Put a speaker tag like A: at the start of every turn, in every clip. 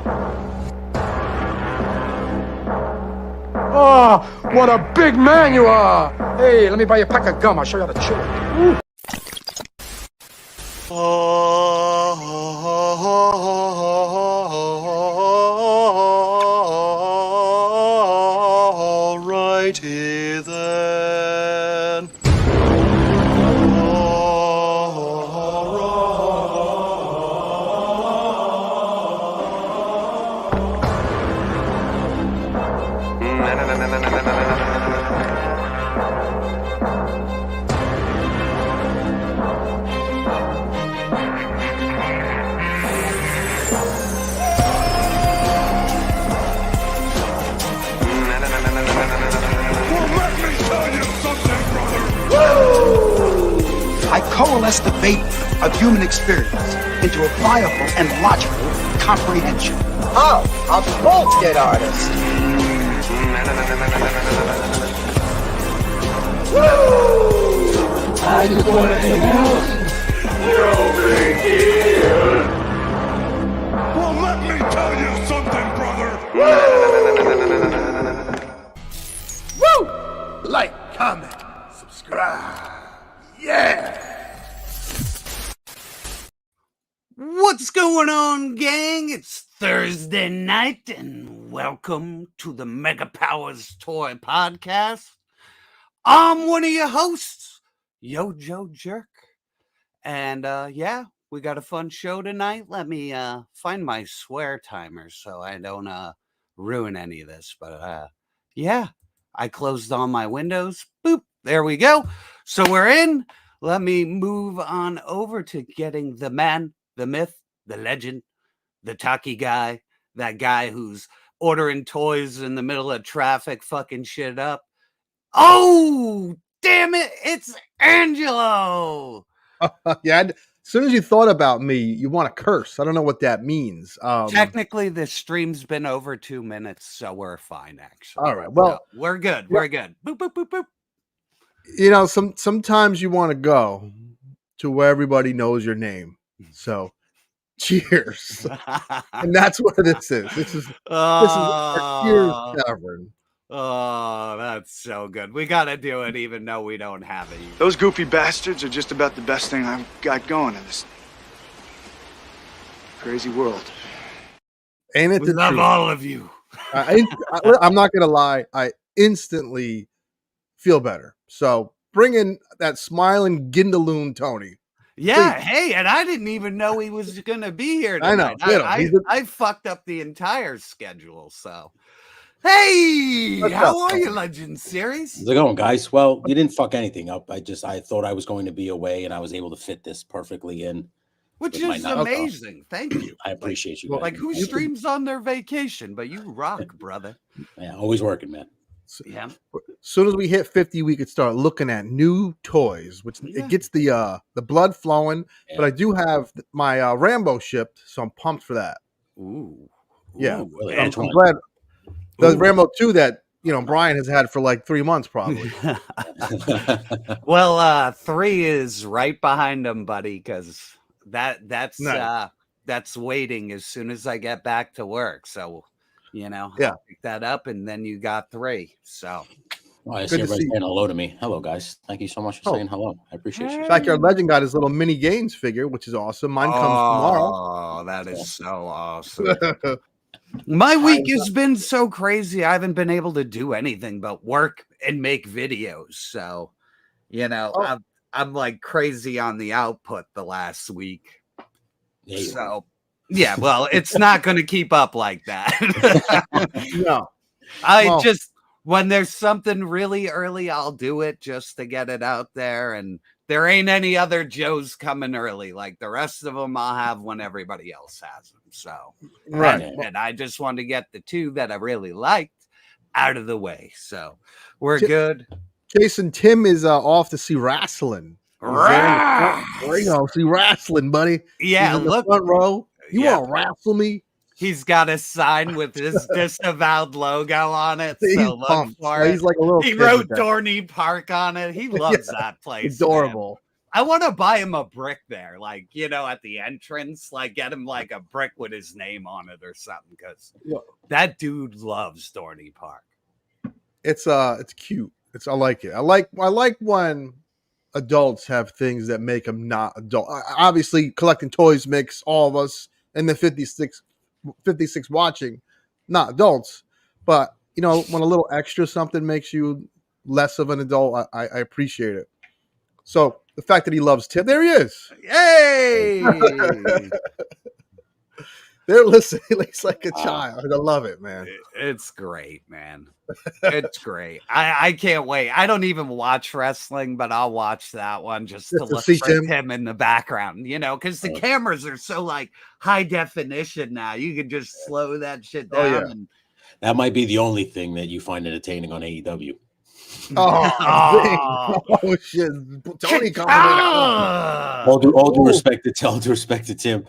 A: Oh, what a big man you are! Hey, let me buy you a pack of gum. I'll show you how to chew it.
B: Alrighty then.
C: I coalesce the vapor of human experience into a viable and logical comprehension.
D: Oh, a bullshit artist.
E: Woo! I just want to hang out. No big deal.
B: Well, let me tell you something, brother.
E: Woo! Like, comment, subscribe. Yeah!
F: What's going on, gang? It's Thursday night, and welcome to the Mega Powers Toy Podcast. I'm one of your hosts, YoJoeJerk. And, yeah, we got a fun show tonight. Let me find my swear timer so I don't ruin any of this. But, yeah, I closed all my windows. Boop, there we go. So we're in. Let me move on over to getting the man, the myth, the legend, the talkie guy, that guy who's ordering toys in the middle of traffic, fucking shit up. Oh, damn it. It's Angelo.
G: Yeah. As soon as you thought about me, you want to curse. I don't know what that means.
F: Technically, this stream's been over 2 minutes, so we're fine, actually.
G: All right. Well,
F: so we're good. We're good. Boop, boop, boop, boop.
G: You know, sometimes you want to go to where everybody knows your name. So, cheers. And that's what this is. This is our Cheers Tavern.
F: Oh, that's so good. We got to do it even though we don't have it.
B: Those goofy bastards are just about the best thing I've got going in this crazy world.
G: Ain't it
F: We
G: the
F: love
G: truth?
F: all of you.
G: I'm not going to lie. I instantly feel better. So, bring in that smiling Gindaloon Tony.
F: Yeah,
G: Please.
F: hey, and I didn't even know he was going to be here tonight.
G: I know.
F: I fucked up the entire schedule, so. Hey, how are you, Legend Series?
H: How's it going, guys? Well, you didn't fuck anything up. I thought I was going to be away, and I was able to fit this perfectly in.
F: Which is amazing. Thank you.
H: I appreciate you.
F: Like, who streams on their vacation? But you rock, brother.
H: Yeah, always working, man.
F: Yeah.
G: As soon as we hit 50, we could start looking at new toys, which it gets the blood flowing. Yeah. But I do have my Rambo shipped, so I'm pumped for that.
F: Ooh.
G: Yeah.
H: Ooh, really?
G: I'm glad. The Rambo 2 that, Brian has had for like 3 months, probably.
F: Well, 3 is right behind him, buddy, because that's
G: nice.
F: That's waiting as soon as I get back to work. So, I'll pick that up, and then you got 3. So,
H: I see everybody saying hello to me. Hello, guys. Thank you so much for saying hello. I appreciate you.
G: Backyard Legend got his little mini games figure, which is awesome. Mine comes tomorrow.
F: Oh, that is so awesome. My week has been so crazy. I haven't been able to do anything but work and make videos. So, I'm like crazy on the output the last week. So, yeah, well, it's not going to keep up like that.
G: No.
F: When there's something really early, I'll do it just to get it out there. And there ain't any other Joes coming early. Like the rest of them, I'll have when everybody else has them. So,
G: right.
F: And I just wanted to get the 2 that I really liked out of the way. So we're good.
G: Jason Tim is off to see wrestling. See wrestling, buddy.
F: Yeah,
G: look, front row. You want to wrestle me?
F: He's got a sign with his Disavowed logo on it. So look for it.
G: He's like a little.
F: He wrote Dorney Park on it. He loves that place.
G: Adorable.
F: I want to buy him a brick there, like, you know, at the entrance, like get him like a brick with his name on it or something, because that dude loves Dorney Park.
G: It's cute. I like it. I like when adults have things that make them not adult. Obviously, collecting toys makes all of us in the 56 watching not adults, but you know, when a little extra something makes you less of an adult, I appreciate it. So the fact that he loves Tim, there he is.
F: Yay!
G: They're listening. He's like a child. I love it, man.
F: It's great, man. It's great. I can't wait. I don't even watch wrestling, but I'll watch that one just to look
G: see
F: for him in the background, you know, because the cameras are so like high definition now. You can just slow that shit down. And
H: that might be the only thing that you find entertaining on AEW.
G: Oh shit! Tony coming in.
H: All due respect to Tim.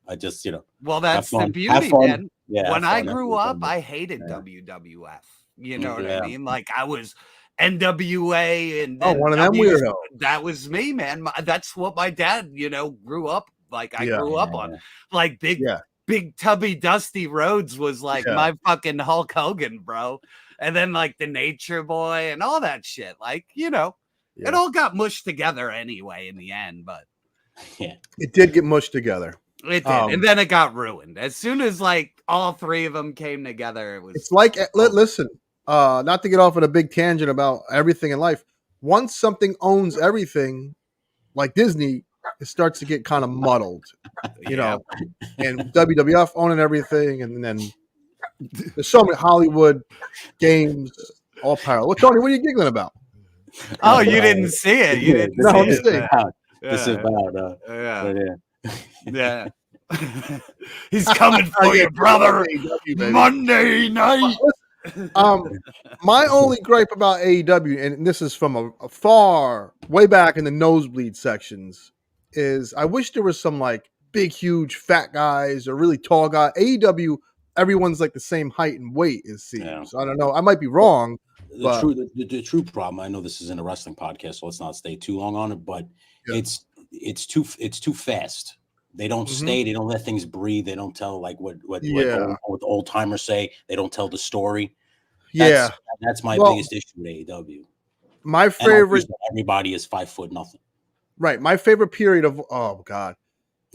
H: I just, you know.
F: Well, that's the beauty, man. Yeah, when I grew up, I hated WWF. You know what I mean? Like I was NWA and
G: one of them weirdos.
F: That was me, man. That's what my dad, you know, grew up like. I grew up on like big tubby Dusty Rhodes was like my fucking Hulk Hogan, bro. And then like the Nature Boy and all that shit. Like, you know, it all got mushed together anyway in the end, but
G: it did get mushed together.
F: It did. And then it got ruined. As soon as like all three of them came together, it was.
G: It's like, listen, not to get off on a big tangent about everything in life. Once something owns everything, like Disney, it starts to get kind of muddled, you know. And WWF owning everything, and then there's so many Hollywood games all parallel. What, Tony? What are you giggling about?
F: Oh, you didn't see it. You didn't.
G: No, I'm
F: see
G: saying.
F: Yeah. He's coming for you, brother. Monday night.
G: My only gripe about AEW, and this is from a far way back in the nosebleed sections, is I wish there was some like big, huge, fat guys or really tall guy. AEW, everyone's like the same height and weight, it seems. Yeah. I don't know. I might be wrong.
H: The true problem. I know this isn't a wrestling podcast, so let's not stay too long on it. But it's too fast. They don't stay. They don't let things breathe. They don't tell like what old timers say. They don't tell the story. That's my biggest issue with AEW.
G: My favorite.
H: Everybody is 5 foot nothing.
G: Right. My favorite period of God.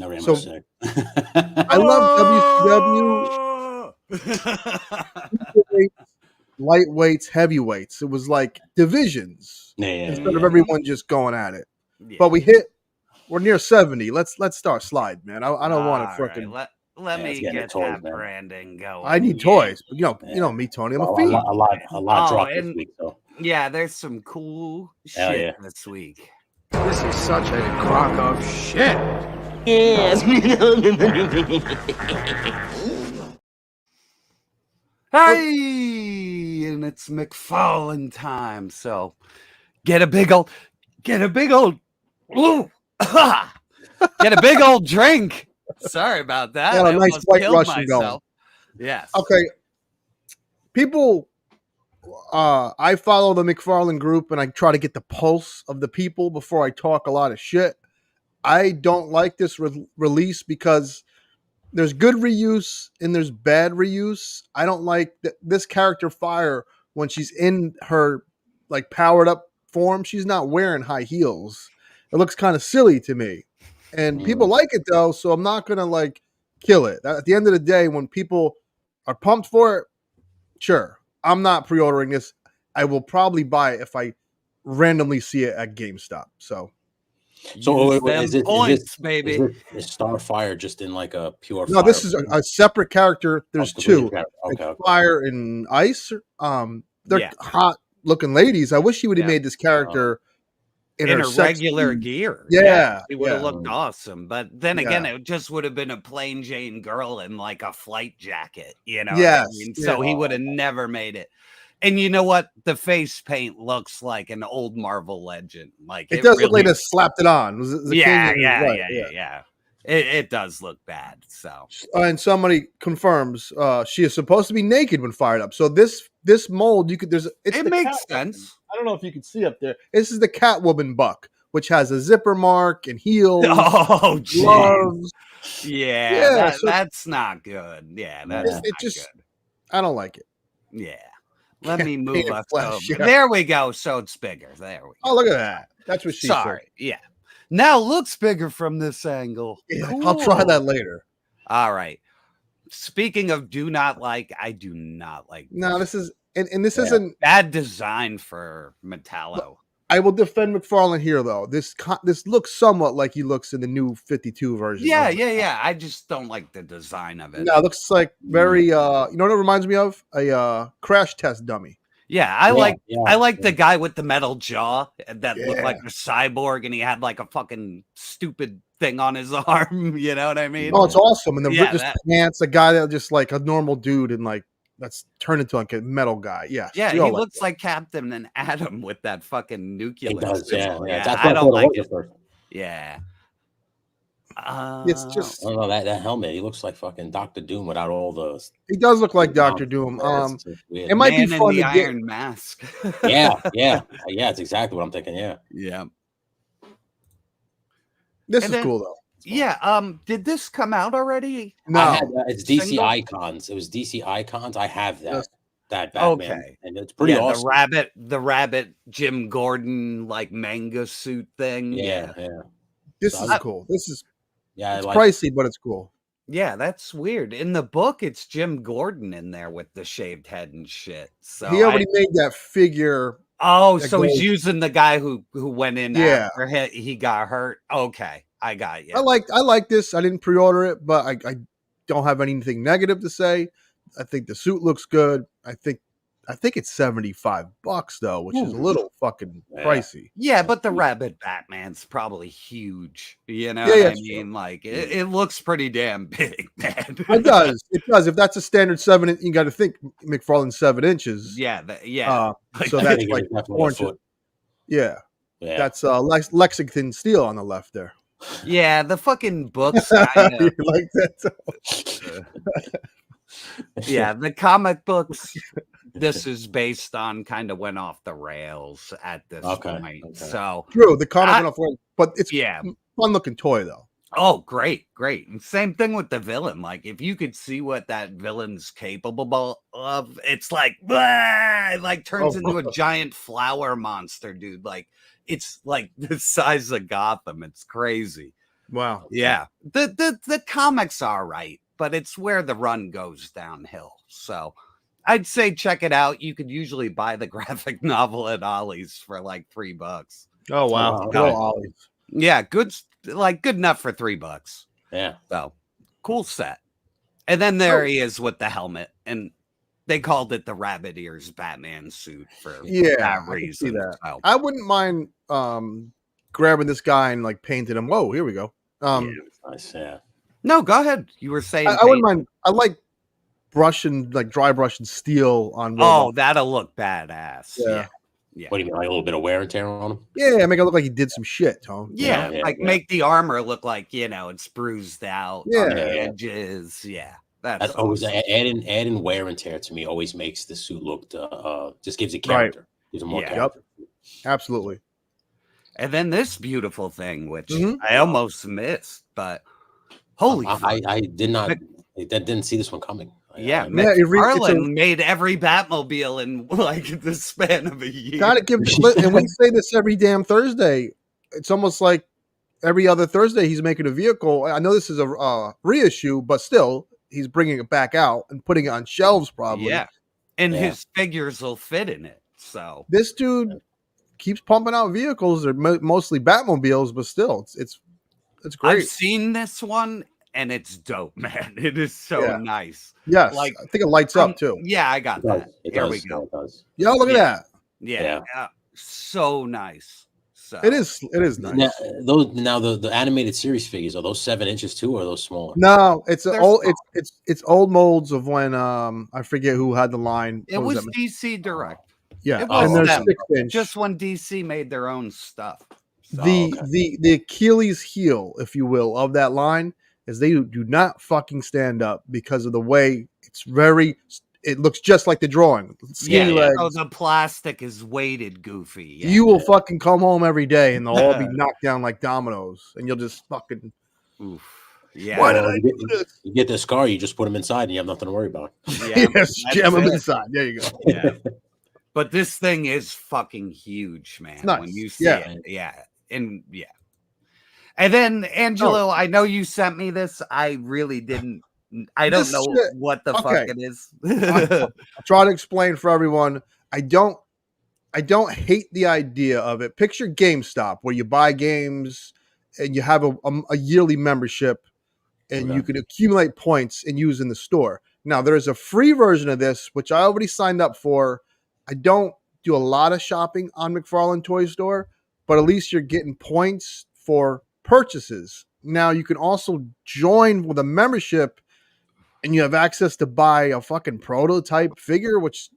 H: I
G: love WCW. Lightweights, heavyweights. It was like divisions instead of everyone just going at it. Yeah. But we're near 70. Let's start slide, man. I don't want to freaking.
F: Right. Let me get that branding going.
G: I need toys, but you know me, Tony. I'm a fiend.
H: A lot dropped this week, though.
F: Yeah, there's some cool shit this week.
A: This is such a crock of shit.
F: Yes. Hey, and it's Mcfarlane time. So get a big old get a big old drink. Sorry about that.
G: Yeah, a nice white Russian going.
F: Yes.
G: Okay. People, I follow the Mcfarlane group and I try to get the pulse of the people before I talk a lot of shit. I don't like this release because there's good reuse and there's bad reuse. I don't like this character Fire when she's in her like powered up form. She's not wearing high heels. It looks kind of silly to me. And people like it though, so I'm not gonna like kill it. At the end of the day, when people are pumped for it, sure. I'm not pre-ordering this. I will probably buy it if I randomly see it at GameStop. So
F: is it baby?
H: Is Starfire just in like a pure?
G: No, this is a separate character. There's two.
H: Okay.
G: Fire and Ice. They're hot looking ladies. I wish he would have made this character in
F: a regular gear.
G: Yeah,
F: it would have looked awesome. But then again, it just would have been a plain Jane girl in like a flight jacket. You know,
G: yes.
F: I mean? So he would have never made it. And you know what? The face paint looks like an old Marvel legend. Like
G: it does look like they slapped it on.
F: Yeah. It does look bad. So
G: and somebody confirms she is supposed to be naked when fired up. So this mold it makes sense.
I: I don't know if you can see up there.
G: This is the Catwoman buck which has a zipper mark and heels,
F: geez.
G: gloves.
F: Yeah, that's not good. Yeah, that's not good.
G: I don't like it.
F: Yeah. Let me move us over.
G: Yeah.
F: There we go. So it's bigger. There we go.
G: Oh, look at that. That's what she said.
F: Yeah. Now it looks bigger from this angle.
G: Yeah,
F: cool.
G: I'll try that later.
F: All right. Speaking of do not like, I do not like this.
G: No, this is and this isn't
F: bad design for Metallo.
G: I will defend Mcfarlane here, though. This looks somewhat like he looks in the new 52 version.
F: Yeah. I just don't like the design of it.
G: No, it looks like very, you know what it reminds me of? A crash test dummy.
F: Yeah, I like the guy with the metal jaw that looked like a cyborg, and he had like a fucking stupid thing on his arm. You know what I mean?
G: Oh, it's awesome. And the pants, a guy that just like a normal dude, and like that's turned into like a metal guy. Yeah,
F: he looks like Captain and Adam with that fucking nuclear.
H: He does, yeah.
F: I don't like it. Yeah.
G: It's just
H: I don't know that helmet. He looks like fucking Dr. Doom without all the.
G: He does look like Dr. Doom. It might be fun to get
F: Iron Mask.
H: yeah. It's exactly what I'm thinking. Yeah.
G: This is cool though.
F: Yeah. Did this come out already?
G: No,
H: it's DC Icons. It was DC Icons. I have that Batman, and it's pretty awesome.
F: The rabbit Jim Gordon like manga suit thing. Yeah.
G: This is cool. This is it's
H: like
G: pricey, but it's cool.
F: Yeah, that's weird. In the book, it's Jim Gordon in there with the shaved head and shit. So
G: he already made that figure.
F: Oh, so he's using the guy who went in after he got hurt. Okay, I got you.
G: I like this. I didn't pre-order it, but I don't have anything negative to say. I think the suit looks good. I think it's $75 though, which is a little fucking pricey.
F: Yeah, but the rabbit Batman's probably huge. You know what I mean? True. Like it looks pretty damn big, man.
G: It does. If that's a standard 7, you got to think McFarlane's 7 inches.
F: Yeah.
G: So that's like 4 inches. Yeah. That's Lexington steel on the left there.
F: Yeah, the fucking books.
G: You like that?
F: Yeah, the comic books. This is based on kind of went off the rails at this point. Okay. So
G: true, the comic went off the rails, but it's fun looking toy though.
F: Oh, great. And same thing with the villain. Like if you could see what that villain's capable of, it's like turns into a giant flower monster, dude. Like it's like the size of Gotham. It's crazy.
G: Wow.
F: Yeah. The comics are right, but it's where the run goes downhill. So I'd say check it out. You could usually buy the graphic novel at Ollie's for like $3.
G: Oh wow! Ollie's.
F: Yeah, good enough for $3.
H: Yeah.
F: So cool set. And then there he is with the helmet, and they called it the Rabbit Ears Batman suit for that reason. So.
G: I wouldn't mind grabbing this guy and like painting him. Whoa, here we go.
H: Nice. Yeah.
F: No, go ahead. You were saying
G: I wouldn't mind. I like dry brush and steel on.
F: That'll look badass. Yeah.
H: What do you mean, like a little bit of wear and tear on him?
G: Yeah, make it look like he did some shit, Tone.
F: Yeah, make the armor look like it's bruised out on the edges. Yeah, that's
H: always adding wear and tear to me always makes the suit look just gives it character.
G: Right.
H: Gives it more character.
G: Yep. Absolutely.
F: And then this beautiful thing, which I almost missed, but holy!
H: I did not. I didn't see this one coming.
F: Mcfarlane made every Batmobile in like the span of a year.
G: Gotta give, and we say this every damn Thursday. It's almost like every other Thursday he's making a vehicle. I know this is a reissue, but still he's bringing it back out and putting it on shelves probably.
F: Yeah, and his figures will fit in it. So
G: this dude keeps pumping out vehicles. They're mostly Batmobiles, but still, it's great.
F: I've seen this one. And it's dope, man. It is so nice.
G: Yes, I think it lights up too.
F: Yeah, I got that. Here we go.
G: Yeah, look at that.
F: Yeah, so nice. So
G: it is nice.
H: Now the animated series figures, are those 7 inches too, or are those smaller?
G: No, it's old molds of when I forget who had the line.
F: It was DC Direct.
G: Yeah, and they're 6 inch.
F: Just when DC made their own stuff. So,
G: the Achilles heel, if you will, of that line is they do not fucking stand up because of the way it's very it looks just like the drawing. Skinny legs.
F: So the plastic is weighted goofy. Yeah.
G: You will fucking come home every day and they'll all be knocked down like dominoes, and you'll just fucking.
F: Oof. Yeah.
G: Why did I do this?
H: You get this car, you just put them inside, and you have nothing to worry about.
F: Yeah,
G: yes, jam them inside. There you go.
F: Yeah. But this thing is fucking huge, man.
G: Nice.
F: When you see it, and then Angelo, I know you sent me this. I really didn't. I don't know what the fuck it is.
G: I'll try to explain for everyone. I don't hate the idea of it. Picture GameStop, where you buy games and you have a yearly membership, and you can accumulate points and use in the store. Now, there's a free version of this, which I already signed up for. I don't do a lot of shopping on Mcfarlane Toy Store, but at least you're getting points for purchases. Now, you can also join with a membership, and you have access to buy a fucking prototype figure, which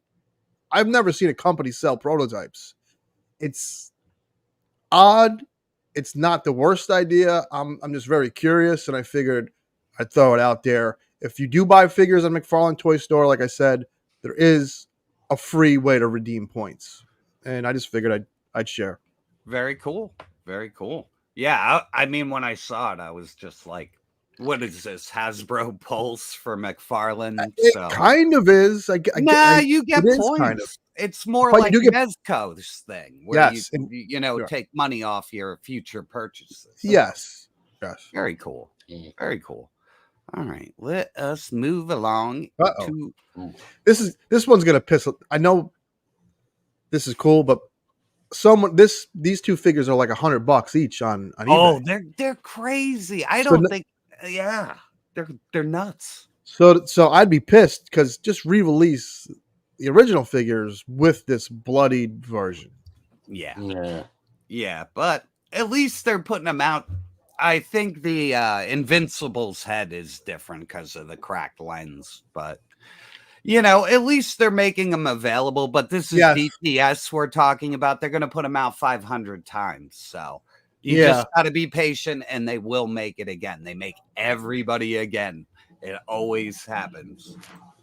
G: I've never seen a company sell prototypes. It's odd. It's not the worst idea. I'm just very curious, and I figured I'd throw it out there. If you do buy figures on Mcfarlane Toy Store, like I said, there is a free way to redeem points, and I just figured I'd share.
F: Very cool. Very cool. Yeah, I mean, when I saw it, I was just like, what is this, Hasbro Pulse for Mcfarlane?
G: It kind of is.
F: You get points. Kind of. It's more like Mezco's thing, where you take money off your future purchases. So.
G: Yes.
F: Very cool. Very cool. All right, let us move along.
G: This one's gonna piss. I know this is cool, but these two figures are like $100 each on eBay.
F: Oh, they're crazy. I don't think. Yeah, they're nuts.
G: So I'd be pissed because just re-release the original figures with this bloodied version.
F: Yeah, but at least they're putting them out. I think the Invincible's head is different because of the cracked lens, but at least they're making them available. But this is BTS we're talking about. They're going to put them out 500 times, so you just got to be patient, and they will make it again. They make everybody again. It always happens.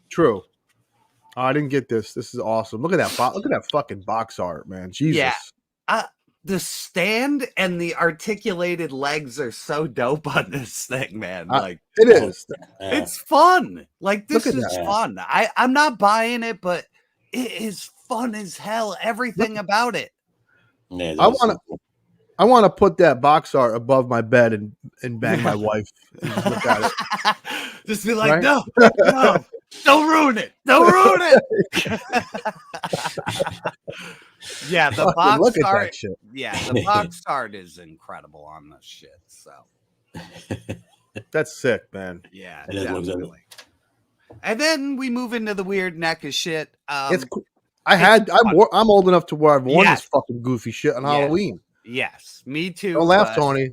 G: True. Oh, I didn't get this. This is awesome. Look at that. Look at that fucking box art, man. Jesus.
F: Yeah. The stand and the articulated legs are so dope on this thing, man. Like
G: it is.
F: It's fun. Like this is fun. I'm not buying it, but it is fun as hell. Everything about it.
H: Yeah,
G: I want to put that box art above my bed and bang my wife and just look at it.
F: Just be like, no, don't ruin it. Don't ruin it. Yeah, the box art. Yeah, the box art is incredible on this shit. So
G: that's sick, man.
F: Yeah, definitely. And then we move into the weird NECA shit.
G: It's cool. I'm old enough to where I've worn this fucking goofy shit on Halloween.
F: Yes, me too.
G: Don't laugh, Tony.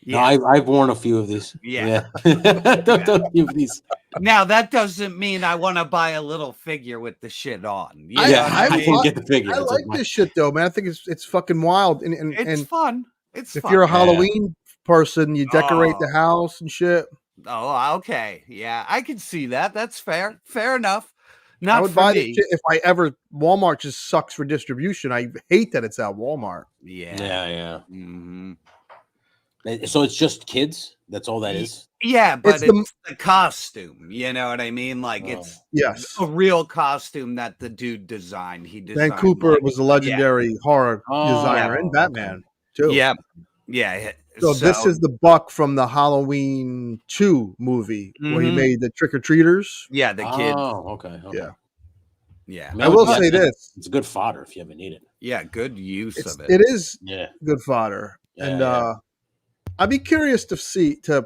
H: Yeah. No, I've worn a few of these.
F: Yeah.
H: A few of these.
F: Now that doesn't mean I want to buy a little figure with the shit on.
G: I get the figure. I like this shit though, man. I think it's fucking wild and
F: it's fun. It's
G: if
F: fun.
G: you're a Halloween person, you decorate the house and shit.
F: Oh, okay. Yeah, I can see that. That's fair. Fair enough. Not
G: I would buy this shit if Walmart just sucks for distribution. I hate that it's at Walmart.
F: Yeah. Mm-hmm.
H: So it's just kids. That's all that is.
F: Yeah, but it's the costume. You know what I mean? Like it's a real costume that the dude designed. He designed.
G: Dan Cooper was a legendary horror designer in Batman too.
F: Yeah.
G: So this is the buck from the Halloween 2 movie where he made the trick-or-treaters.
F: Yeah, the kid.
H: Oh, okay.
F: Yeah.
G: I will say this.
H: It's good fodder if you ever need it.
F: Yeah, good use of it.
G: It is good fodder. And I'd be curious to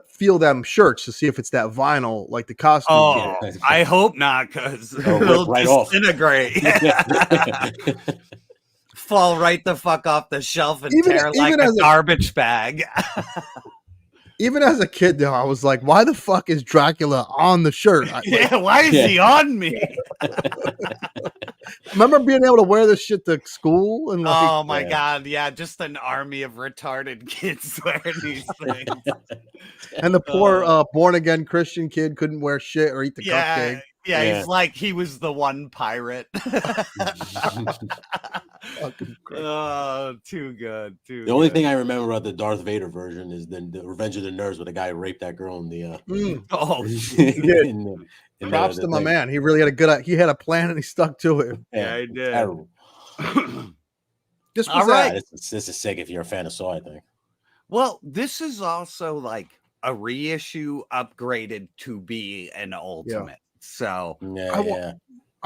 G: feel them shirts to see if it's that vinyl like the costume.
F: Oh, I hope not, because it'll disintegrate. Fall right the fuck off the shelf and tear like a garbage bag.
G: Even as a kid, though, I was like, "Why the fuck is Dracula on the shirt?"
F: Why is he on me?
G: Remember being able to wear this shit to school and
F: oh my god, just an army of retarded kids wearing these things.
G: And the poor born again Christian kid couldn't wear shit or eat the cupcake.
F: Yeah, he's like he was the one pirate. Oh, too good.
H: The only thing I remember about the Darth Vader version is the Revenge of the Nerds, where the guy raped that girl in the.
G: Props to my man. He really had he had a plan and he stuck to it.
F: Yeah, he did.
H: Terrible.
G: All right.
H: This is sick if you're a fan of Saw, I think.
F: Well, this is also like a reissue upgraded to be an ultimate. So
G: I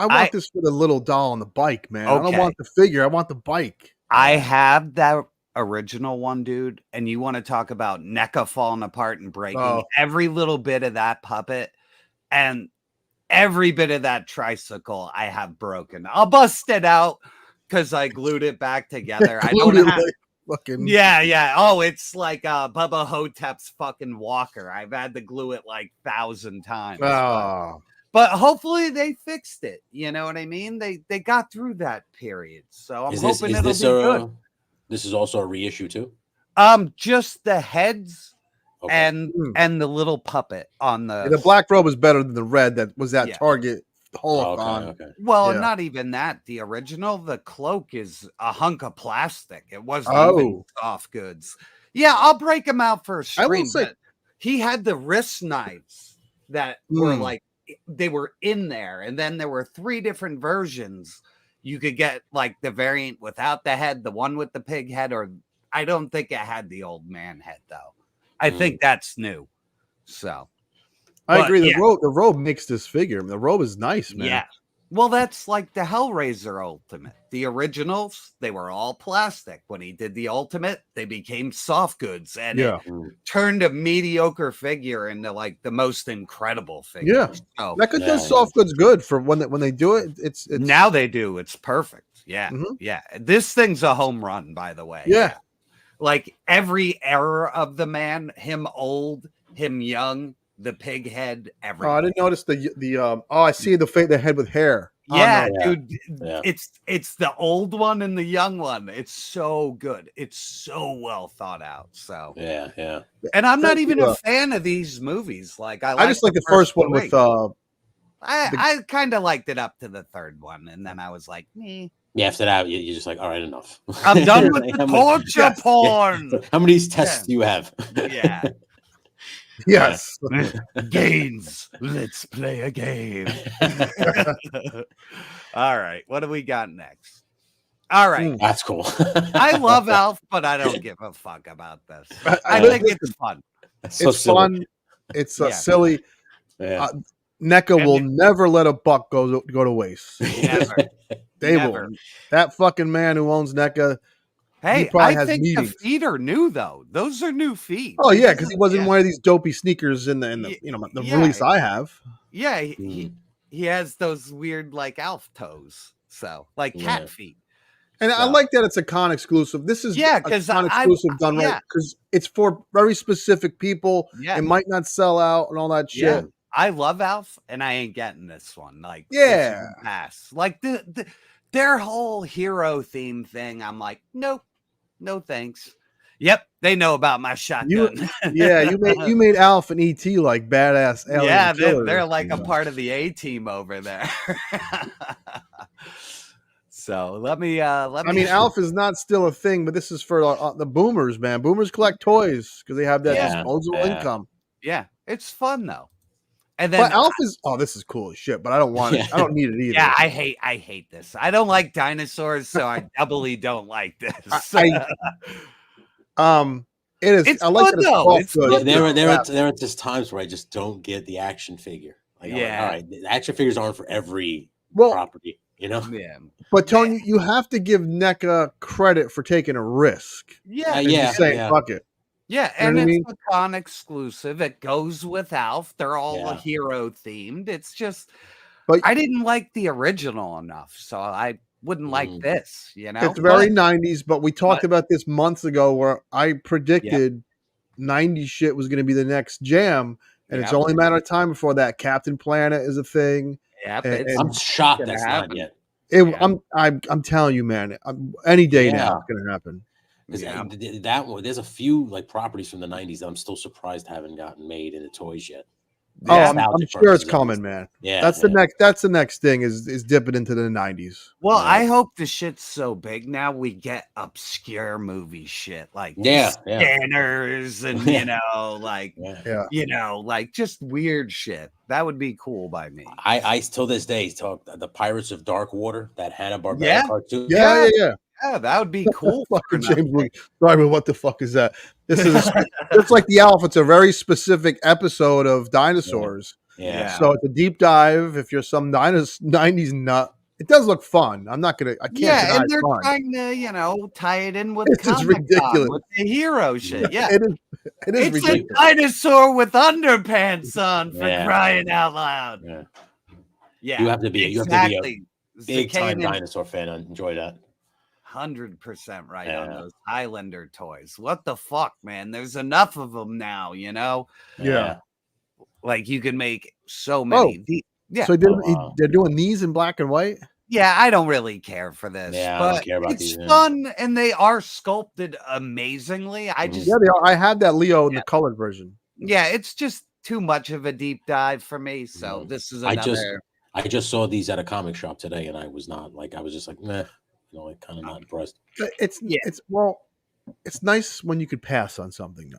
G: want this for the little doll on the bike, man. Okay. I don't want the figure. I want the bike.
F: I have that original one, dude. And you want to talk about NECA falling apart and breaking every little bit of that puppet and every bit of that tricycle I have broken. I'll bust it out because I glued it back together. I don't have
G: fucking
F: Oh, it's like Bubba Hotep's fucking walker. I've had to glue it like 1,000 times. But hopefully they fixed it. You know what I mean? They got through that period. So I'm hoping it'll be good.
H: This is also a reissue too?
F: Just the heads and the little puppet on the
G: black robe is better than the red that was at Target.
F: Well, not even that. The original, the cloak is a hunk of plastic. It wasn't even soft goods. Yeah, I'll break him out for a stream. I will say, he had the wrist knives that were like they were in there, and then there were 3 different versions. You could get like the variant without the head, the one with the pig head, or I don't think it had the old man head though. I think that's new. So
G: I agree. The robe makes this figure. The robe is nice, man.
F: Yeah. Well, that's like the Hellraiser Ultimate. The originals, they were all plastic. When he did the Ultimate, they became soft goods, and it turned a mediocre figure into like the most incredible figure.
G: Yeah, so, that could do soft goods good for when they do it. It's
F: now they do. It's perfect. Yeah, yeah. This thing's a home run, by the way.
G: Yeah,
F: like every era of the man, him old, him young. The pig head, everything.
G: Oh, I didn't notice the I see the head with hair.
F: Yeah, dude. Yeah. It's the old one and the young one. It's so good. It's so well thought out. So
H: yeah.
F: And I'm not even a fan of these movies. Like I
G: just like the first one with
F: I kind of liked it up to the third one, and then I was like, meh.
H: Yeah, after that, you're just like, all right, enough.
F: I'm done with the torture porn.
H: Yeah. How many tests do you have?
F: Yeah.
G: Yes.
F: Gains. Let's play a game. All right. What do we got next? All right.
H: That's cool.
F: I love Alf, but I don't give a fuck about this. I think it's fun.
G: It's fun. It's silly.
H: Yeah.
G: NECA will never let a buck go to waste.
F: Never.
G: They will. That fucking man who owns NECA.
F: Hey, I think the feet are new though. Those are new feet.
G: Oh yeah, because he wasn't one of these dopey sneakers in the release I have.
F: Yeah, he has those weird like Alf toes, so like cat feet.
G: And I like that it's a con exclusive. This is
F: because
G: con exclusive done right because it's for very specific people.
F: Yeah,
G: it might not sell out and all that shit.
F: Yeah. I love Alf, and I ain't getting this one. Like pass. Like their whole hero theme thing. I'm like, nope. No thanks. Yep, they know about my shotgun.
G: You made Alf and ET like badass alien.
F: Yeah, they're like a part of the A team over there. So let me. I
G: mean, Alf is not still a thing, but this is for the boomers, man. Boomers collect toys because they have that disposable income.
F: Yeah, it's fun though. And then
G: Alf is this is cool as shit, but I don't want it. I don't need it either.
F: Yeah, I hate this. I don't like dinosaurs, so I doubly don't like this.
G: It is.
F: It's
G: I like
F: fun though. It's
H: good. There are just times where I just don't get the action figure. Like, all right, the action figures aren't for every property, you know.
F: Yeah.
G: But Tony, you have to give NECA credit for taking a risk.
F: Yeah,
G: saying fuck it.
F: Yeah, and it's a con exclusive. It goes with Alf. They're all hero themed. It's just, but I didn't like the original enough, so I wouldn't like this. You know,
G: it's very 90s. But we talked about this months ago, where I predicted 90s shit was going to be the next jam, and it's only a matter of time before that. Captain Planet is a thing.
F: Yeah,
H: I'm shocked that's not yet.
G: I'm telling you, man. Any day now, it's going to happen.
H: That one, there's a few like properties from the 90s that I'm still surprised haven't gotten made into toys yet.
G: Oh, I'm
H: nostalgic
G: sure it's
H: purposes,
G: coming, man.
H: Yeah,
G: That's the next. That's the next thing is dipping into the 90s.
F: Well, I hope the shit's so big now we get obscure movie shit like Scanners and you know, like you know, like just weird shit. That would be cool by me.
H: I till this day talk the Pirates of Dark Water, that Hanna-Barbera cartoon.
G: Yeah,
F: that would be cool.
G: Fucking James Lee. Sorry, but what the fuck is that? This is it's like the Alf. It's a very specific episode of dinosaurs.
H: Yeah.
G: So it's a deep dive. If you're some 90s nut, it does look fun. I'm not gonna. I can't.
F: Yeah, and they're trying to, you know, tie it in with
G: it's ridiculous
F: with the hero shit. Yeah,
G: it is. It is
F: it's
G: ridiculous.
F: a dinosaur with underpants on for crying out loud. Yeah,
H: you have to be a big time dinosaur fan and enjoy that.
F: 100% right on those Highlander toys. What the fuck, man? There's enough of them now, you know?
G: Yeah.
F: Like you can make so many.
G: So they're doing these in black and white?
F: Yeah, I don't really care for this.
H: Yeah,
F: but
H: I don't care about
F: it's
H: these.
F: Fun and they are sculpted amazingly. I just
G: they are. I had that Leo in the colored version.
F: Yeah, it's just too much of a deep dive for me. So this is another.
H: I just saw these at a comic shop today, and I was not like I was just like, nah. You know, like kind of not impressed.
G: It's nice when you could pass on something though.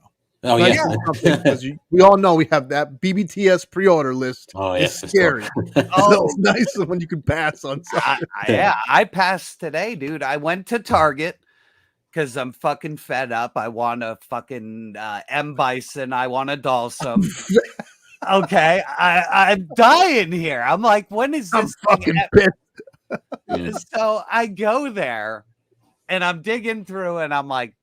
H: Oh
G: nice
H: yeah,
G: we all know we have that BBTS pre-order list.
H: Oh yeah,
G: it's scary. So it's nice when you can pass on something.
F: I passed today, dude. I went to Target because I'm fucking fed up. I want a fucking M Bison. I want a Dalsum. Okay, I'm dying here. I'm like, when is this
G: fucking pissed?
F: So I go there and I'm digging through and I'm like,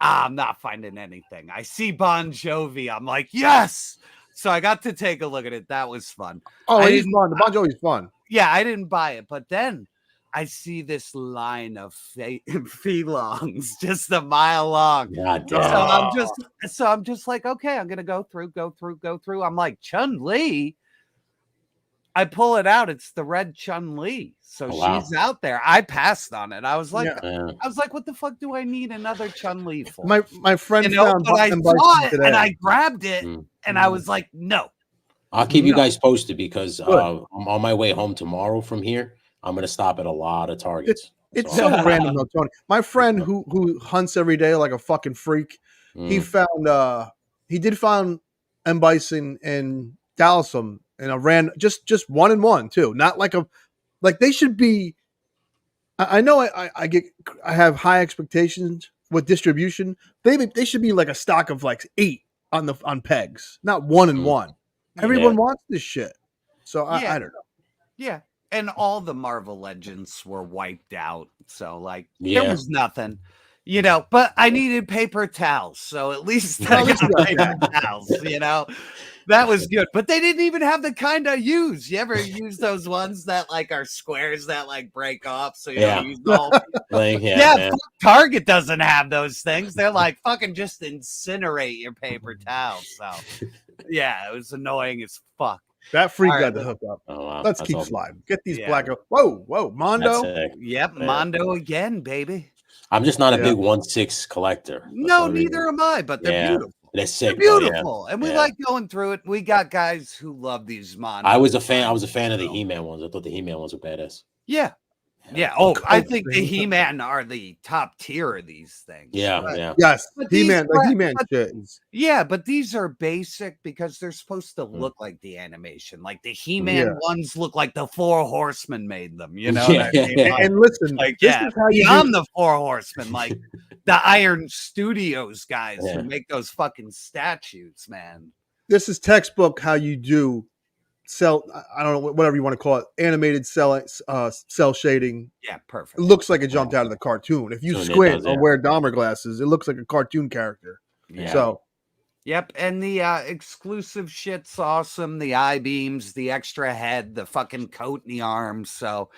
F: I'm not finding anything. I see Bon Jovi. I'm like, yes. So I got to take a look at it. That was fun.
G: Oh, he's fun. The Bon Jovi's fun.
F: Yeah, I didn't buy it. But then I see this line of felongs just a mile long. So I'm just like, okay, I'm gonna go through. I'm like, Chun-Li. I pull it out. It's the red Chun-Li. So she's out there. I passed on it. I was like, what the fuck do I need another Chun-Li for?
G: My friend found
F: but I saw it and I grabbed it and I was like, no.
H: I'll keep you guys posted because I'm on my way home tomorrow from here. I'm going to stop at a lot of Targets.
G: It's so random though, Tony. My friend who hunts every day like a fucking freak, he did find M. Bison and Dalsum and a just 1 and 1 too. Not like they should be. I know I have high expectations with distribution. They should be like a stock of like 8 on pegs, not 1 and 1. Everyone wants this shit. So I don't know.
F: Yeah. And all the Marvel Legends were wiped out. So like there was nothing. You know, but I needed paper towels, so at least I got paper towels, you know. That was good. But they didn't even have the kind I use. You ever use those ones that like are squares that like break off so you don't use the whole thing? Target doesn't have those things. They're like fucking just incinerate your paper towels. So yeah, it was annoying as fuck.
G: That freak got the hook up.
H: Oh, wow.
G: Let's keep sliding. Get these black. Whoa, Mondo.
F: Yep, Mondo again, baby.
H: I'm just not a big 1/6 collector.
F: No, neither am I, but they're beautiful.
H: They're sick.
F: They're beautiful. And we like going through it. We got guys who love these Mondo.
H: I was a fan of the He-Man ones. I thought the He-Man ones were badass.
F: Yeah. Yeah. Oh, I think the He-Man are the top tier of these things.
H: Yeah.
G: Yes. He-Man, the He-Man shit.
F: Yeah, but these are basic because they're supposed to look like the animation. Like the He-Man ones look like the 4 Horsemen made them, you know?
G: And listen,
F: like this is how beyond the 4 Horsemen, like the Iron Studios guys who make those fucking statues, man.
G: This is textbook how you do cell, I don't know, whatever you want to call it, animated cell shading.
F: Yeah, perfect.
G: It looks like it jumped out of the cartoon. If you squint or wear Dahmer glasses, it looks like a cartoon character.
F: Yeah.
G: So,
F: yep, and the exclusive shit's awesome. The I-beams, the extra head, the fucking coat in the arms. So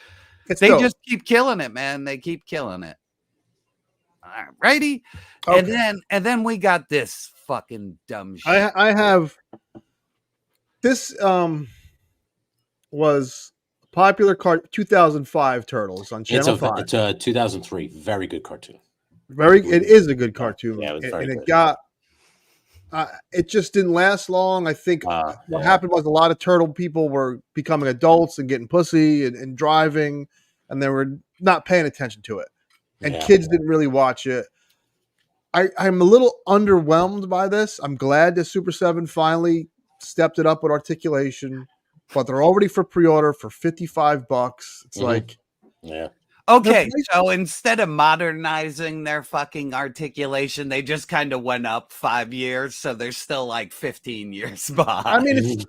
F: they just keep killing it, man. They keep killing it. All righty. Okay. And then we got this fucking dumb shit.
G: I have this was popular 2005 Turtles on Channel 5.
H: It's a 2003. Very good cartoon.
G: It is a good cartoon.
H: Yeah, it was
G: and
H: good.
G: it got It just didn't last long. I think what happened was a lot of turtle people were becoming adults and getting pussy and driving, and they were not paying attention to it. And kids didn't really watch it. I'm a little underwhelmed by this. I'm glad that Super 7 finally stepped it up with articulation, but they're already for pre-order for $55. It's like,
F: okay, so instead of modernizing their fucking articulation, they just kind of went up 5 years, so they're still like 15 years behind.
G: I mean,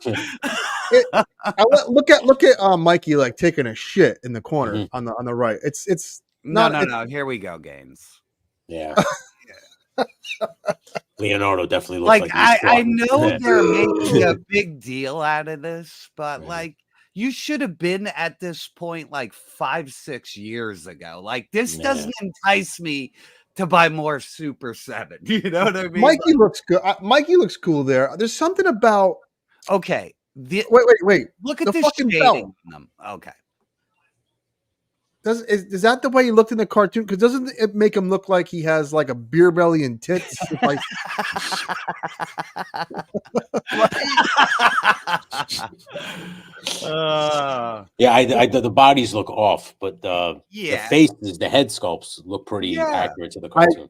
G: look at Mikey like taking a shit in the corner on the right. It's
F: no. Here we go, Gaines.
H: Yeah. Leonardo definitely looks
F: like I
H: he's
F: know they're making a big deal out of this, but like you should have been at this point like 5-6 years ago. Like this doesn't entice me to buy more Super 7. You know what I mean?
G: Mikey looks good. Mikey looks cool there. There's something about
F: wait. Look at
G: the
F: this
G: fucking
F: shading on them. Okay.
G: Is that the way he looked in the cartoon? Because doesn't it make him look like he has like a beer belly and tits? Like...
H: the bodies look off, but the faces, the head sculpts look pretty accurate to the cartoon.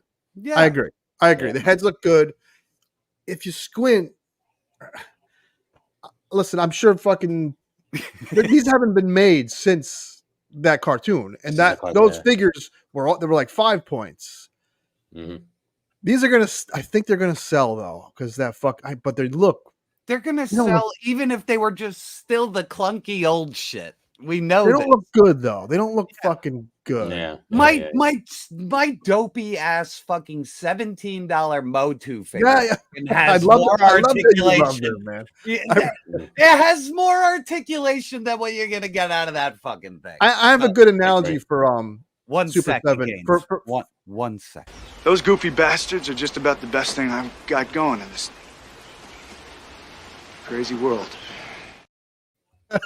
G: I agree. The heads look good. If you squint, listen, I'm sure fucking these haven't been made since that cartoon, and those figures were like 5 points. These are I think they're gonna sell though, because but they're gonna
F: sell even if they were just still the clunky old shit. We know
G: they don't look good though. They don't look fucking good.
F: My dopey ass fucking $17 Motu figure.
G: It has
F: more articulation, man. It has more articulation than what you're gonna get out of that fucking thing.
G: I have a good analogy for
F: one
G: Super
F: second,
G: 7.
F: One second.
C: Those goofy bastards are just about the best thing I've got going in this crazy world.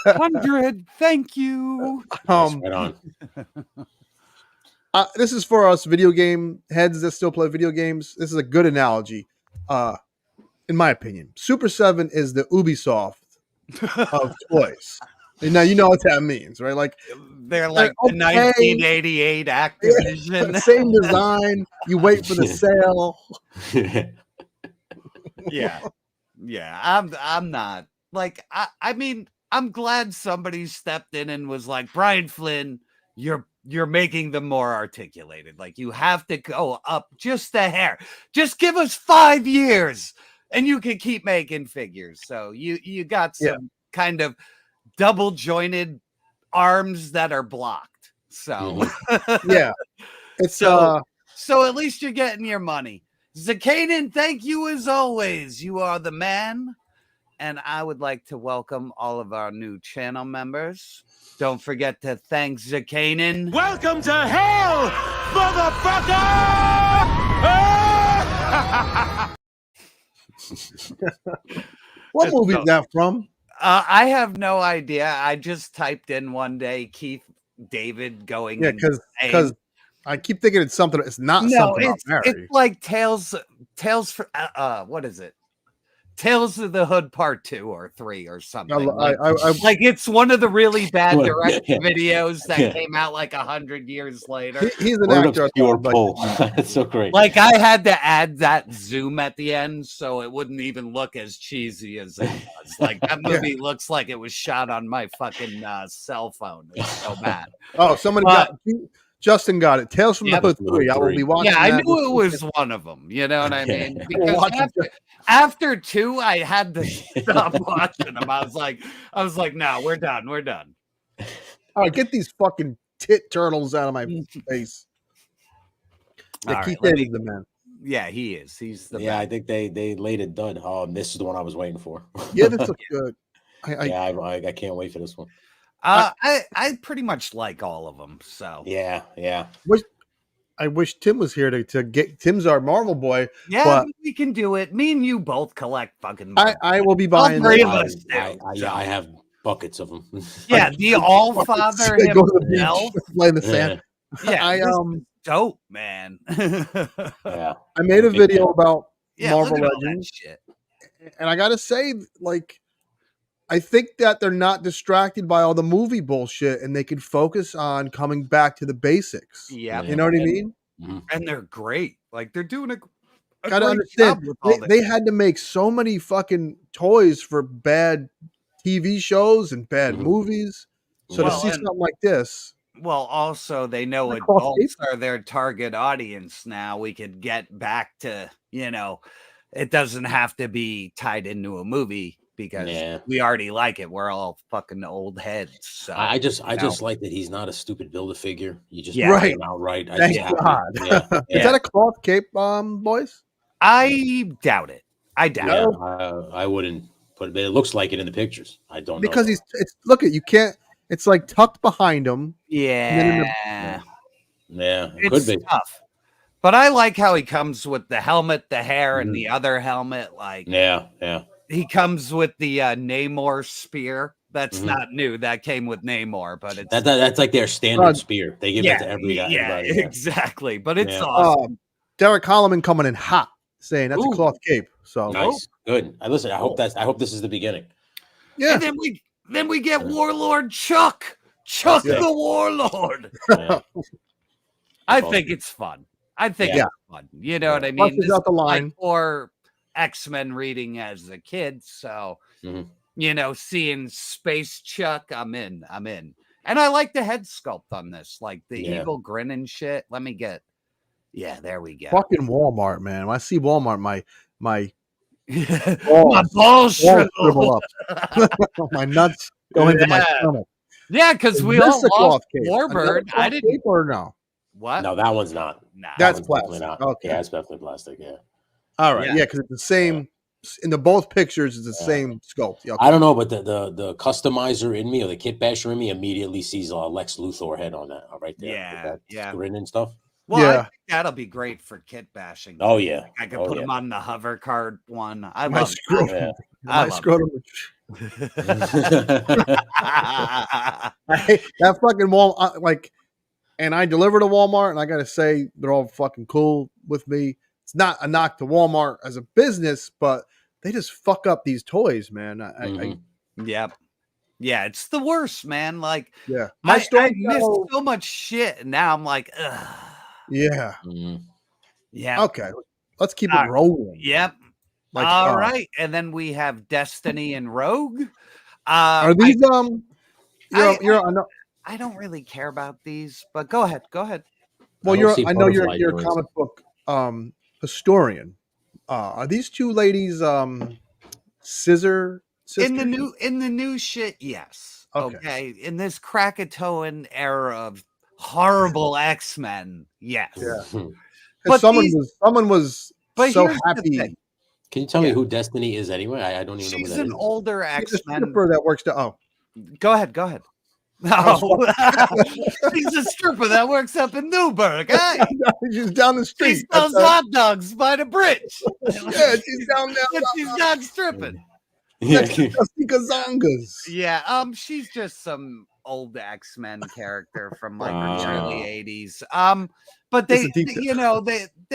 F: 100, thank you.
H: Right on.
G: This is for us video game heads that still play video games. This is a good analogy, in my opinion. Super 7 is the Ubisoft of toys. And now you know what that means, right? Like
F: they're like the 1988 Activision.
G: Same design. You wait for the sale.
F: I'm not like I mean. I'm glad somebody stepped in and was like, Brian Flynn, you're making them more articulated. Like you have to go up just a hair. Just give us 5 years and you can keep making figures. So you got some kind of double jointed arms that are blocked. So
G: it's
F: so at least you're getting your money. Zakanin, thank you as always. You are the man. And I would like to welcome all of our new channel members. Don't forget to thank Zakanin.
B: Welcome to hell, motherfucker!
G: What movie is that from?
F: I have no idea. I just typed in one day Keith David going.
G: Yeah, because I keep thinking it's something. It's not something about Mary.
F: It's like Tales for what is it? Tales of the Hood Part 2 or 3 or something. Like it's one of the really bad direct videos that came out like 100 years later.
G: He's an actor.
H: That's so great.
F: Like I had to add that zoom at the end so it wouldn't even look as cheesy as it was. Like that movie looks like it was shot on my fucking cell phone. It's so bad.
G: Oh, Justin got it. Tales from the Hood 3. I will be watching.
F: Yeah, I knew it was one of them. You know what I mean? Because after 2, I had to stop watching them. I was like, no, we're done. We're done.
G: All right, get these fucking tit turtles out of my face. Keith David's the man.
F: Yeah, he is. He's the man.
H: I think they laid a dud. This is the one I was waiting for.
G: Yeah, this looks good.
H: I can't wait for this one.
F: I pretty much like all of them. So
H: yeah.
G: I wish Tim was here to get. Tim's our Marvel boy.
F: Yeah, but we can do it. Me and you both collect fucking.
G: I will be buying.
H: I have buckets of them.
F: Yeah, the All Father himself.
G: Play in the sand.
F: Yeah, dope, man.
G: I made a video about Marvel
F: look at all that
G: Legends.
F: shit.
G: And I gotta say, like, I think that they're not distracted by all the movie bullshit, and they can focus on coming back to the basics.
F: Yeah,
G: You know what I mean?
F: And they're great. Like they're doing a
G: Gotta
F: great
G: understand,
F: job with all this.
G: they had to make so many fucking toys for bad TV shows and bad movies. So to see something like this.
F: Well, also they know
G: Like Cloth
F: adults are their target audience now. We could get back to, it doesn't have to be tied into a movie because we already like it. We're all fucking old heads. So
H: I just like that he's not a stupid Build-A-Figure. You just
G: Right.
H: him outright.
G: Thank God. Is that a cloth cape, boys?
F: I doubt it. I doubt it.
H: I wouldn't put it, but it looks like it in the pictures. I don't know.
G: Because look at you can't. It's like tucked behind him.
F: Yeah.
H: It could be
F: tough. But I like how he comes with the helmet, the hair, and the other helmet. Like, he comes with the Namor spear. That's not new. That came with Namor, but it's
H: that's like their standard spear. They give that to every guy.
F: Yeah, exactly. But it's awesome.
G: Derek Holloman coming in hot, saying that's a cloth cape. So
H: nice, good. I hope this is the beginning.
G: Yeah.
F: And then we get Warlord Chuck the Warlord. I think it's fun. I think it's fun. You know what I mean?
G: This out the line.
F: Or X-Men reading as a kid. So, seeing Space Chuck, I'm in. And I like the head sculpt on this, like the evil grin and shit. Let me get. Yeah, there we go.
G: Fucking Walmart, man. When I see Walmart, my
F: my balls
G: shrivel up. My nuts go into my stomach.
F: Yeah, because we all love Warbird. I didn't
G: cape or no.
F: What?
H: No, that one's not.
F: Nah,
G: that's plastic. Okay,
H: yeah, it's definitely plastic. Yeah.
G: All right. Yeah, because it's the same. In the both pictures, it's the same sculpt. Okay.
H: I don't know, but the customizer in me or the kitbasher in me immediately sees a Lex Luthor head on that right there. Yeah. Grin and stuff.
F: Well, I think that'll be great for kit bashing.
H: Oh yeah,
F: I could put him on the hover card one. I
G: love
F: scrotum.
G: I scrotum. That fucking Walmart, and I deliver to Walmart, and I gotta say they're all fucking cool with me. It's not a knock to Walmart as a business, but they just fuck up these toys, man.
F: Yeah, it's the worst, man. Like,
G: my store
F: I missed so much shit, and now I'm like, ugh.
G: Yeah.
F: Yeah.
G: Okay. Let's keep it rolling.
F: Yep. All right. And then we have Destiny and Rogue.
G: Are these
F: I don't really care about these, but go ahead.
G: Well, I know you're a comic book historian. Are these two ladies scissor sisters?
F: In the new shit, yes. Okay. In this Krakatoan era of horrible X-Men, yes.
G: Yeah. But someone was so happy.
H: Can you tell me who Destiny is anyway? I don't even know who that is.
F: She's an older X-Men.
G: That works
F: Go ahead. No, she's a stripper that works up in Newburgh. Hey?
G: She's down the street.
F: She sells hot dogs by the bridge.
G: Yeah, she's down there.
F: But she's not stripping.
G: Yeah,
F: she's just some old X-Men character from like the early 80s. But they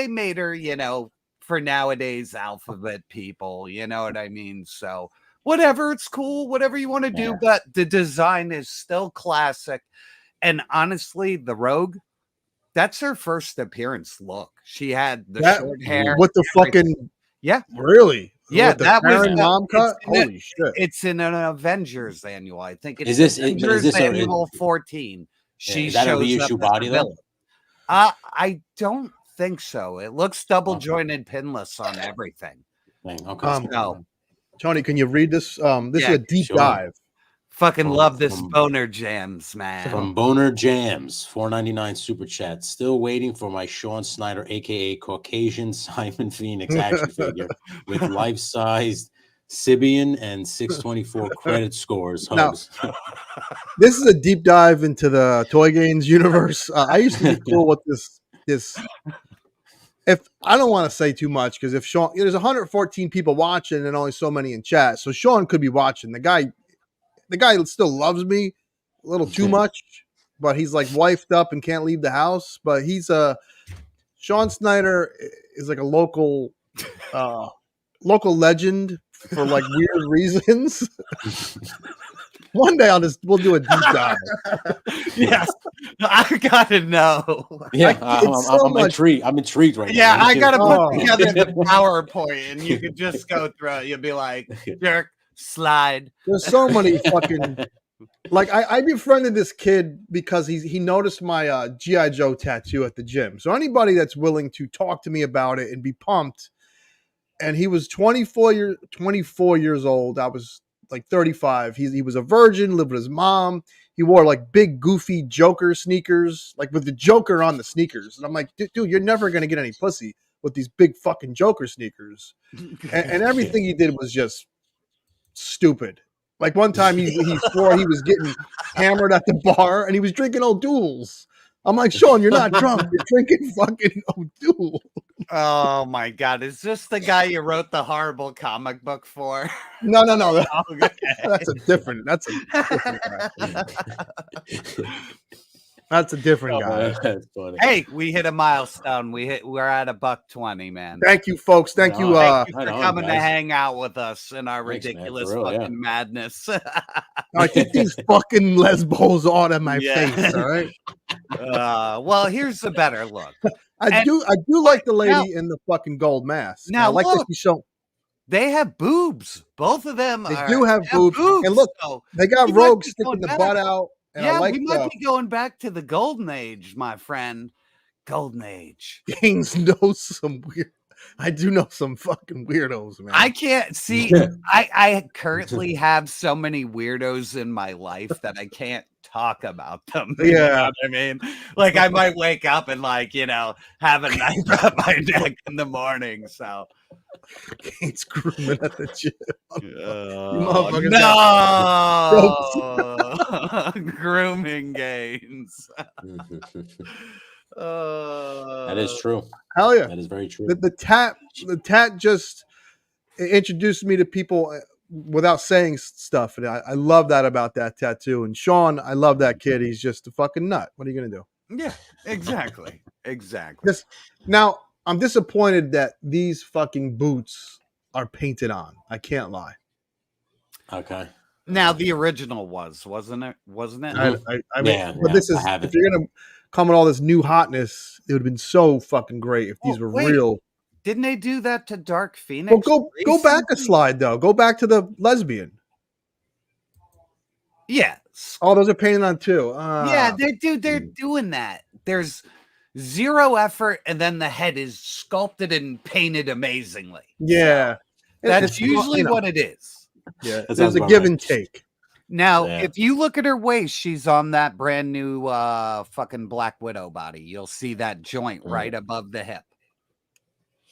F: made her, for nowadays alphabet people, you know what I mean? So whatever, it's cool, whatever you want to do, but the design is still classic. And honestly, the Rogue, that's her first appearance look. She had the short hair.
G: What the fucking really?
F: Yeah, that was
G: mom cut. Holy shit!
F: It's in an Avengers annual. I think it's
H: Avengers
F: annual 14. She
H: is that a
F: shows
H: reissue body though?
F: I don't think so. It looks double jointed, pinless on everything.
H: Okay.
F: No.
G: Tony, can you read this? This is a deep dive.
F: Fucking love this Boner Jams, man.
H: From Boner Jams, $4.99 super chat. Still waiting for my Sean Snyder, aka Caucasian Simon Phoenix action figure with life-sized Sibian and 624 credit scores. Hugs.
G: Now, this is a deep dive into the Toy Games universe. I used to be cool with this. If I don't want to say too much, because if Sean, there's 114 people watching and only so many in chat, so Sean could be watching. The guy still loves me a little too much, but he's like wifed up and can't leave the house. But he's Sean Snyder is like a local local legend for like weird reasons. One day we'll do a deep dive.
F: Yes, I gotta know.
H: Yeah, I'm intrigued right now.
F: Yeah, I gotta put together the PowerPoint, and you could just go through it. You'll be like, Jerk, slide.
G: There's so many fucking. Like I befriended this kid because he noticed my G.I. Joe tattoo at the gym. So anybody that's willing to talk to me about it and be pumped, and he was 24 years old. I was like 35. He was a virgin, lived with his mom. He wore like big goofy Joker sneakers, like with the Joker on the sneakers. And I'm like, dude, you're never gonna get any pussy with these big fucking Joker sneakers. And everything he did was just stupid. Like one time he swore he was getting hammered at the bar and he was drinking O'Doul's. I'm like, Sean, you're not drunk. You're drinking fucking O'Doul.
F: Oh my God. Is this the guy you wrote the horrible comic book for?
G: No. That's a different guy. That's a different guy.
H: That's funny.
F: Hey, we hit a milestone. We're at $120, man.
G: Thank you, folks. Thank you.
F: Thank you for coming to hang out with us in our ridiculous fucking madness.
G: I get these fucking lesbos out of my face. All right.
F: Well, here's the better look.
G: I do like the lady in the fucking gold mask.
F: Now,
G: I like
F: look,
G: that she showed.
F: They have boobs. Both of them.
G: They do have boobs. And look,
F: so
G: they got Rogue sticking the butt out. And
F: yeah,
G: I like
F: we might be going back to the golden age, my friend. Golden age.
G: Gaines knows some weird. I do know some fucking weirdos, man.
F: I can't see. I currently have so many weirdos in my life that I can't talk about them.
G: Yeah,
F: you know what I mean, like I might wake up and have a knife at my neck in the morning. So
G: Gaines grooming at the gym.
F: No, grooming Gaines.
H: That is true.
G: Hell yeah,
H: that is very true.
G: The tat just introduced me to people without saying stuff, and I love that about that tattoo. And Sean, I love that kid. He's just a fucking nut. What are you gonna do?
F: Yeah, exactly.
G: Now I'm disappointed that these fucking boots are painted on. I can't lie.
H: Okay.
F: Now the original wasn't it?
G: I mean, but this is if you're gonna come with all this new hotness, it would have been so fucking great if these were real.
F: Didn't they do that to Dark Phoenix?
G: Well, go back a slide though. Go back to the lesbian.
F: Yes.
G: Oh, those are painted on too.
F: Yeah, they're doing that. There's zero effort, and then the head is sculpted and painted amazingly.
G: Yeah,
F: that's usually what it is.
G: Yeah, there's a give and take.
F: Now, if you look at her waist, she's on that brand new fucking Black Widow body. You'll see that joint right above the hip.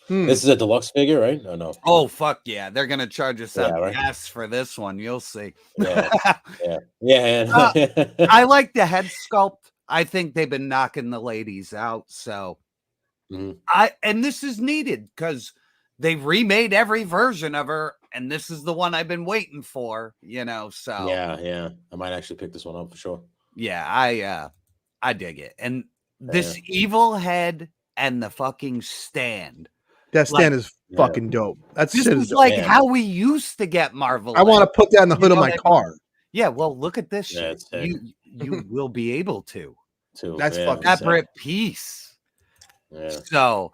H: This is a deluxe figure, right? No.
F: Oh, fuck yeah. They're going to charge us out the ass for this one. You'll see.
H: Yeah.
F: I like the head sculpt. I think they've been knocking the ladies out. So, and this is needed because they've remade every version of her. And this is the one I've been waiting for, so.
H: Yeah. I might actually pick this one up for sure.
F: Yeah, I dig it. And this evil head and the fucking stand.
G: That stand is fucking dope. This
F: is like how we used to get Marvel.
G: I want to put that on the hood of my car.
F: Yeah, well, look at this shit. You will be able to.
G: That's fucking
F: separate piece.
H: Yeah.
F: So,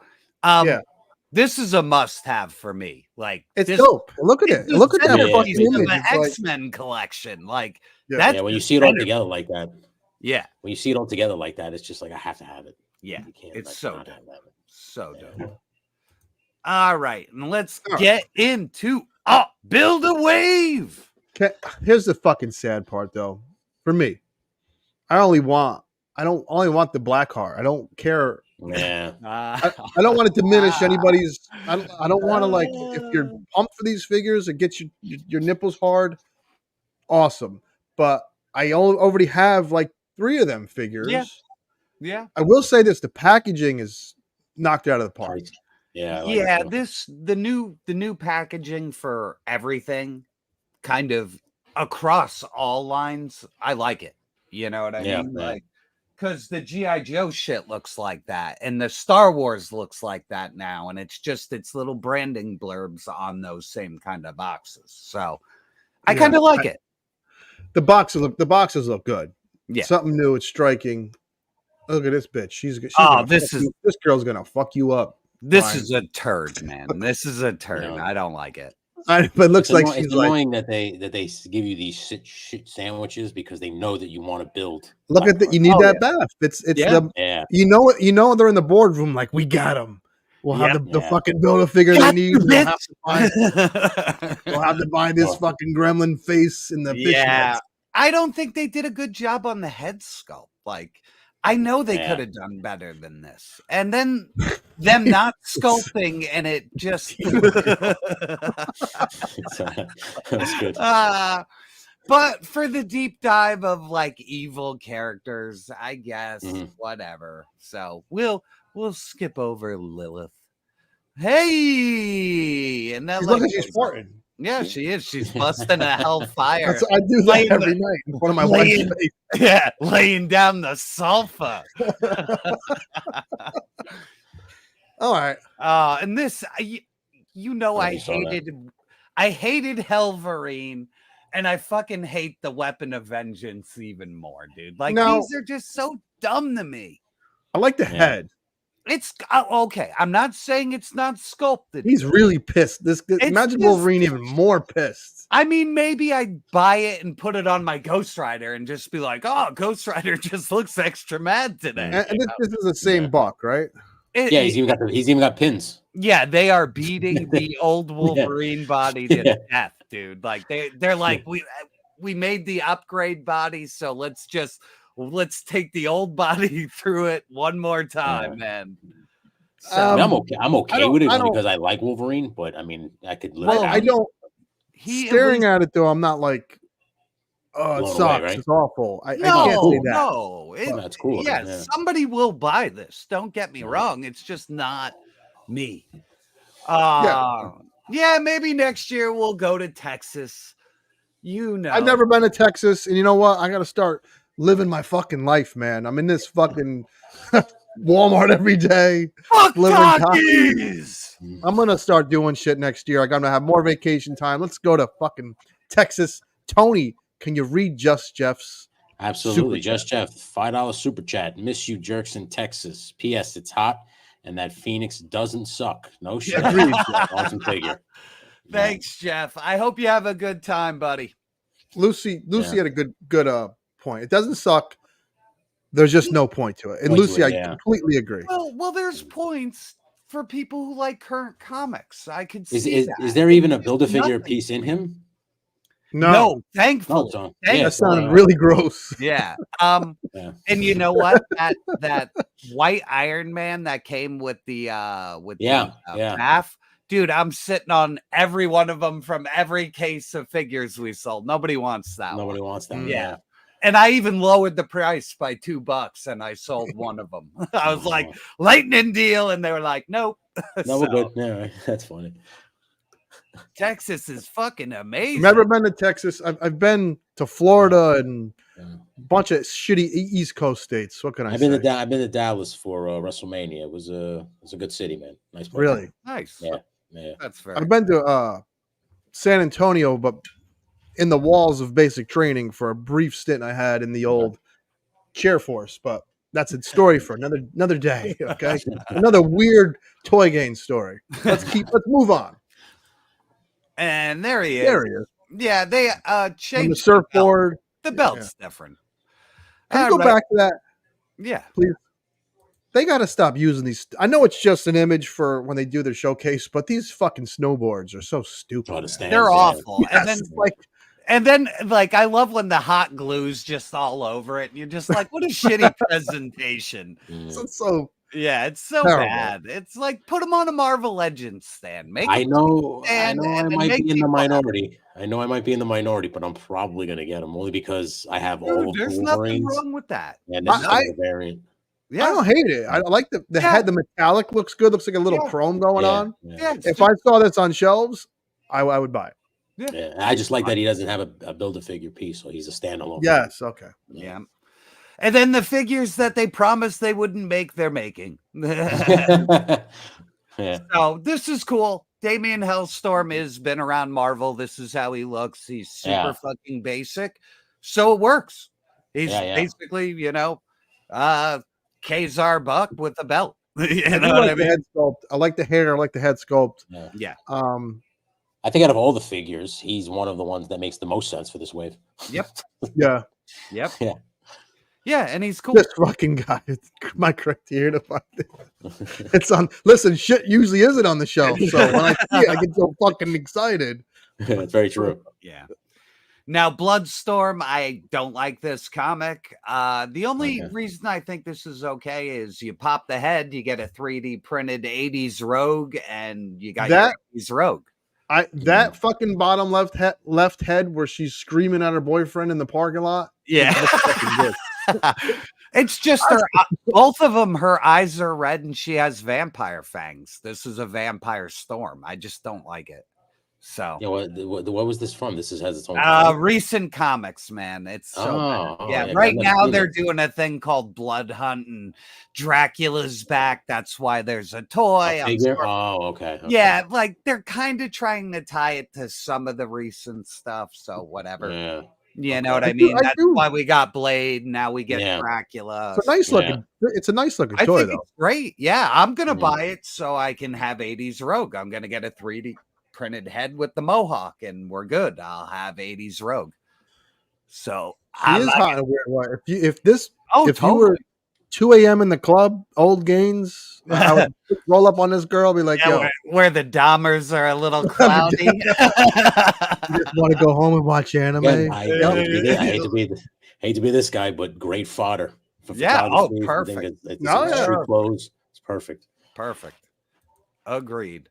F: this is a must-have for me. Like,
G: it's dope. Look at it. Look at that fucking image.
F: The X-Men collection. Like,
H: that's when you see it all together like that.
F: Yeah.
H: When you see it all together like that, it's just like I have to have it.
F: Yeah.
H: You can't,
F: it's so dope. So dope.
H: Yeah.
F: All right, and let's get into Build a Wave.
G: Here's the fucking sad part, though. For me, I only want the black heart. I don't care.
H: Yeah.
G: I don't want to diminish anybody's. I don't want to if you're pumped for these figures, it gets your nipples hard. Awesome, but I already have 3 of them figures.
F: Yeah.
G: I will say this: the packaging is knocked out of the park.
F: Yeah. The new packaging for everything, kind of across all lines. I like it. You know what I mean? because the G.I. Joe shit looks like that, and the Star Wars looks like that now, and it's little branding blurbs on those same kind of boxes. So I kind of like it.
G: The boxes look good.
F: Yeah,
G: something new. It's striking. Look at this bitch. She's this girl's gonna fuck you up.
F: This is a turd, man. This is a turd. I don't like it.
G: But it looks like she's
H: it's annoying that they give you these shit sandwiches because they know that you want to build.
G: Look at that. You need that bath. It's you know they're in the boardroom like we got them. We'll have the fucking Build-A-Figure they need. We'll have to buy this fucking gremlin face in the fish nets.
F: I don't think they did a good job on the head sculpt. Like, I know they could have done better than this. And then them not sculpting and it just
H: that's good.
F: But for the deep dive of like evil characters, I guess whatever. So we'll skip over Lilith. Hey, and that
G: look, she's farting.
F: Yeah, she is. She's busting a hellfire.
G: I do that every night in front of my wife's face.
F: Yeah, laying down the sulfur.
G: All right.
F: And this, I hated Helverine, and I fucking hate the Weapon of Vengeance even more, dude. Like, these are just so dumb to me.
G: I like the head.
F: It's okay. I'm not saying it's not sculpted.
G: He's really pissed. Imagine Wolverine even more pissed.
F: I mean, maybe I'd buy it and put it on my Ghost Rider and just be like, "Oh, Ghost Rider just looks extra mad today."
G: And this is the same buck, right?
H: He's even got pins.
F: Yeah, they are beating the old Wolverine body to death, dude. Like they're like, we made the upgrade body, so let's take the old body through it one more time, man. So,
H: I'm okay with it because I like Wolverine, but I mean, I could live.
G: I don't. Staring at it though, I'm not like, oh, it sucks.
H: Away, right?
G: It's awful. I can't say that.
F: No,
H: that's cool.
F: Yeah, somebody will buy this. Don't get me wrong. It's just not me. Yeah, maybe next year we'll go to Texas. I've
G: never been to Texas, and you know what? I got to start living my fucking life, man. I'm in this fucking Walmart every day.
F: Fuck Takis!
G: I'm gonna start doing shit next year. I'm gonna have more vacation time. Let's go to fucking Texas. Tony, can you read Just Jeff's?
H: Absolutely, Just Jeff, $5 super chat. Miss you, jerks in Texas. P.S. It's hot, and that Phoenix doesn't suck. No shit. Awesome figure.
F: Thanks, Jeff. I hope you have a good time, buddy.
G: Lucy had a good point. It doesn't suck. There's just no point to it. And Lucy, I completely agree.
F: Well, there's points for people who like current comics. I could see
H: is there even a Build-A-Figure piece in him?
F: No, thankfully.
G: That sounded really gross.
F: Yeah. And you know what? That white Iron Man that came with the bath. Dude, I'm sitting on every one of them from every case of figures we sold. Nobody wants that.
H: Nobody wants that.
F: Yeah. And I even lowered the price by $2 and I sold one of them. I was like, lightning deal. And they were like, nope.
H: No, we're good. Yeah, that's funny.
F: Texas is fucking amazing.
G: Never been to Texas. I've been to Florida and a bunch of shitty East Coast states. What can I say?
H: I've been to Dallas for WrestleMania. It was a good city, man. Nice place.
G: Really?
F: Nice.
H: Yeah.
F: That's fair.
G: I've been to San Antonio, but in the walls of basic training for a brief stint I had in the old chair force, but that's a story for another day. Okay. Another weird toy game story. Let's move on.
F: And there he is.
G: There he is.
F: Yeah, they changed
G: the surfboard.
F: The belt's different.
G: Can we go back to that?
F: Yeah.
G: Please. They got to stop using these. I know it's just an image for when they do their showcase, but these fucking snowboards are so stupid.
F: They're awful.
G: Yes,
F: and then I love when the hot glue's just all over it. And you're just like, what a shitty presentation.
G: It's so
F: it's so
G: terrible.
F: bad. It's like, put them on a Marvel Legends stand.
H: I know I might be in the minority. I know I might be in the minority, but I'm probably going to get them only because I have all of the
F: There's nothing wrong with that.
H: And this is a variant.
G: Yeah. I don't hate it. I like the head. The metallic looks good. Looks like a little chrome going on.
F: Yeah,
G: if I saw this on shelves, I would buy it.
H: Yeah. I just like that he doesn't have a Build-A-Figure piece, so he's a standalone.
G: Yes. Okay.
F: Yeah. And then the figures that they promised they wouldn't make, they're making.
H: Yeah.
F: So this is cool. Damian Hellstorm has been around Marvel. This is how he looks. He's super fucking basic. So it works. He's basically, you know, Kazar Buck with a belt. You know what I mean?
G: The head sculpt. I like the hair. I like the head sculpt.
F: Yeah.
H: I think out of all the figures, he's one of the ones that makes the most sense for this wave.
F: Yep.
G: Yeah.
F: Yep.
H: Yeah.
F: Yeah, and he's cool.
G: This fucking guy. My criteria to find it. It's on. Listen, shit usually isn't on the shelf. So when I see it, I get so fucking excited.
H: That's very true.
F: Yeah. Now, Bloodstorm, I don't like this comic. The only reason I think this is okay is you pop the head, you get a 3D printed 80s Rogue, and you got your 80s Rogue.
G: That fucking bottom left head where she's screaming at her boyfriend in the parking lot.
F: Yeah. It's just both of them, her eyes are red and she has vampire fangs. This is a vampire storm. I just don't like it. So
H: yeah, what was this from? This has its own
F: recent comics, man. It's so
H: yeah,
F: right now they're doing a thing called Blood Hunt and Dracula's back. That's why there's a toy.
H: Okay.
F: Yeah, like they're kind of trying to tie it to some of the recent stuff. So whatever.
H: Yeah.
F: You know what I mean? That's why we got Blade. Now we get Dracula.
G: It's a nice looking. It's a nice looking toy, though.
F: It's great. Yeah, I'm gonna buy it so I can have 80s Rogue. I'm gonna get a 3D printed head with the mohawk, and we're good. I'll have 80s Rogue. So
G: he is hot in a weird way. If
F: totally.
G: you were 2 a.m. in the club, old Gaines, I would roll up on this girl, be like, "Yo,
F: where the Dahmers are a little cloudy."
G: You just want to go home and watch anime.
H: Yeah, I hate to be this guy, but great fodder. For
F: perfect.
H: Street clothes. It's perfect.
F: Perfect. Agreed.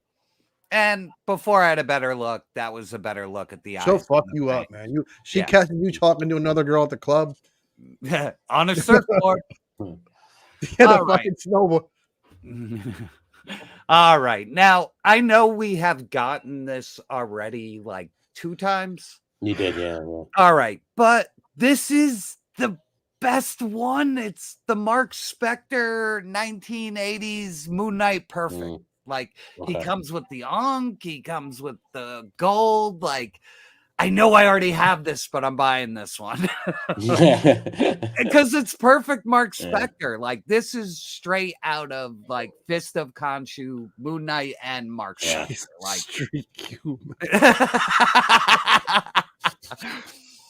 F: And before I had a better look, that was a better look at the eyes.
G: She'll fuck you up, man. She catches you talking to another girl at the club
F: on a surfboard.
G: Fucking snowboard.
F: All right. Now, I know we have gotten this already like 2 times.
H: You did, yeah.
F: All right. But this is the best one. It's the Mark Spector 1980s Moon Knight Perfect. Like, he comes with the Ankh, he comes with the gold. Like, I know I already have this, but I'm buying this one. Because it's perfect Mark Spector. Like, this is straight out of, like, Fist of Khonshu, Moon Knight, and Mark Spector. Like,
G: Street human.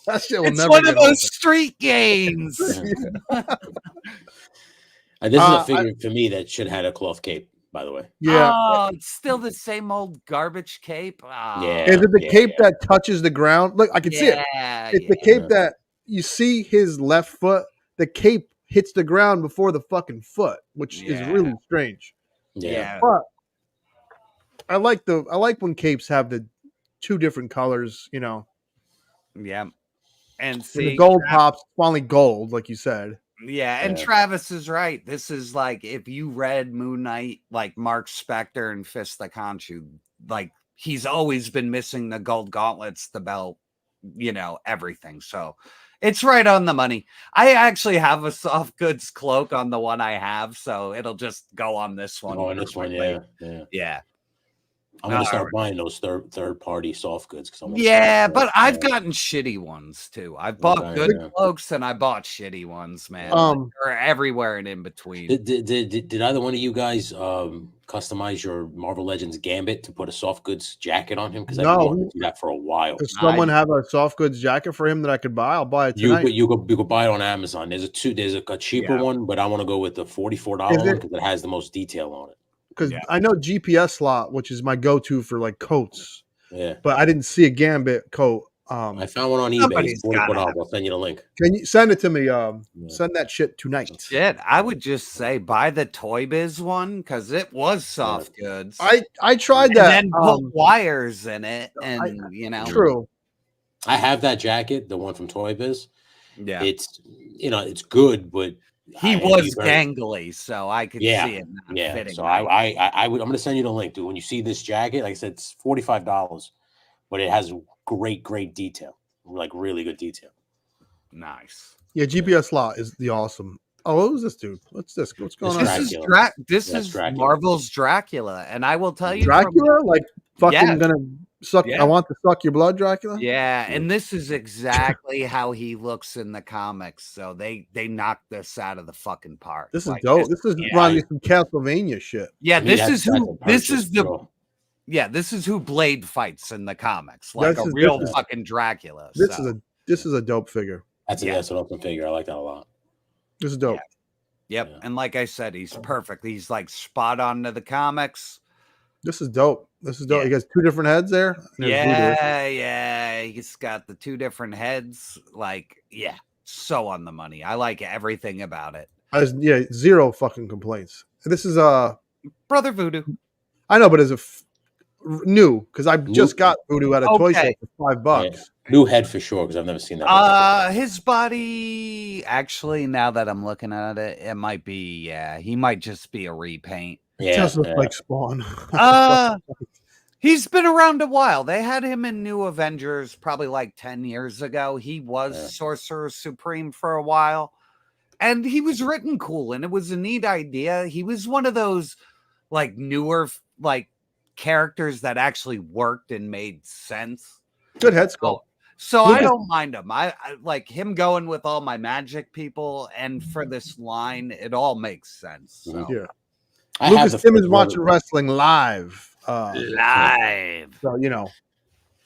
G: That shit will
F: it's
G: never
F: one of those
G: over.
F: street games.
H: This is a figure for me that should have had a cloth cape, by the way.
G: Yeah.
F: Oh, it's still the same old garbage cape. Oh,
G: Is it the cape that touches the ground? Look, I can see it. It's the cape that you see his left foot. The cape hits the ground before the fucking foot, which is really strange.
H: Yeah.
G: But I like when capes have the 2 different colors, you know.
F: Yeah. And
G: When
F: see,
G: the gold pops, finally gold, like you said.
F: Yeah, and Travis is right. This is like if you read Moon Knight, like Mark Spector and Fist of Khonshu, like he's always been missing the gold gauntlets, the belt, you know, everything. So it's right on the money. I actually have a soft goods cloak on the one I have, so it'll just go on this one.
H: Oh, on this one, yeah. I'm gonna start buying those third party soft goods because
F: but I've gotten shitty ones too. I bought good cloaks and I bought shitty ones, man. They're everywhere and in between.
H: Did either one of you guys customize your Marvel Legends Gambit to put a soft goods jacket on him? Because I've been wanting to do that for a while.
G: Does someone have a soft goods jacket for him that I could buy? I'll buy it tonight.
H: You could buy it on Amazon. There's a cheaper one, but I want to go with the $44 one because it has the most detail on it.
G: Because I know GPS slot, which is my go-to for like coats.
H: Yeah.
G: But I didn't see a Gambit coat.
H: I found one on eBay. It's $44. I'll send you the link.
G: Can you send it to me? Send that shit tonight.
F: Shit, I would just say buy the Toy Biz one because it was soft goods.
G: I tried that.
F: And then put wires in it, and you know.
G: True.
H: I have that jacket, the one from Toy Biz.
F: Yeah.
H: It's it's good, but
F: he was gangly, so I could see it not fitting.
H: So I'm gonna send you the link, dude. When you see this jacket, like I said, it's $45, but it has great detail, like really good detail.
F: Nice.
G: Yeah, GPS Law is the awesome. Oh, who's this dude? What's this? What's going on?
F: This is Marvel's Dracula, and I will tell you,
G: Dracula, like fucking gonna suck.
F: Yeah.
G: I want to suck your blood, Dracula.
F: Yeah, and this is exactly how he looks in the comics. So they knocked this out of the fucking park.
G: This is dope. This is running some Castlevania shit.
F: Yeah, this is who Blade fights in the comics, like a real fucking Dracula.
G: This is a dope figure.
H: That's an awesome figure. I like that a lot.
G: This is dope.
F: Yep. Yeah. And like I said, he's perfect. He's like spot on to the comics.
G: This is dope. This is dope. He has 2 different heads there.
F: Yeah. He's got the 2 different heads. Like, so on the money. I like everything about it.
G: 0 fucking complaints. This is
F: Brother Voodoo.
G: I know, but as a new, because I just got Voodoo at a toy show for $5.
H: Yeah. New head for sure, because I've never seen that.
F: His body, actually, now that I'm looking at it, it might be, he might just be a repaint.
G: It does look like Spawn.
F: He's been around a while. They had him in New Avengers probably like 10 years ago. He was Sorcerer Supreme for a while, and he was written cool, and it was a neat idea. He was one of those like newer like characters that actually worked and made sense.
G: Good head sculpt.
F: So I don't mind him. I like him going with all my magic people, and for this line, it all makes sense. So.
G: Yeah. Lucas Simmons watching wrestling live. So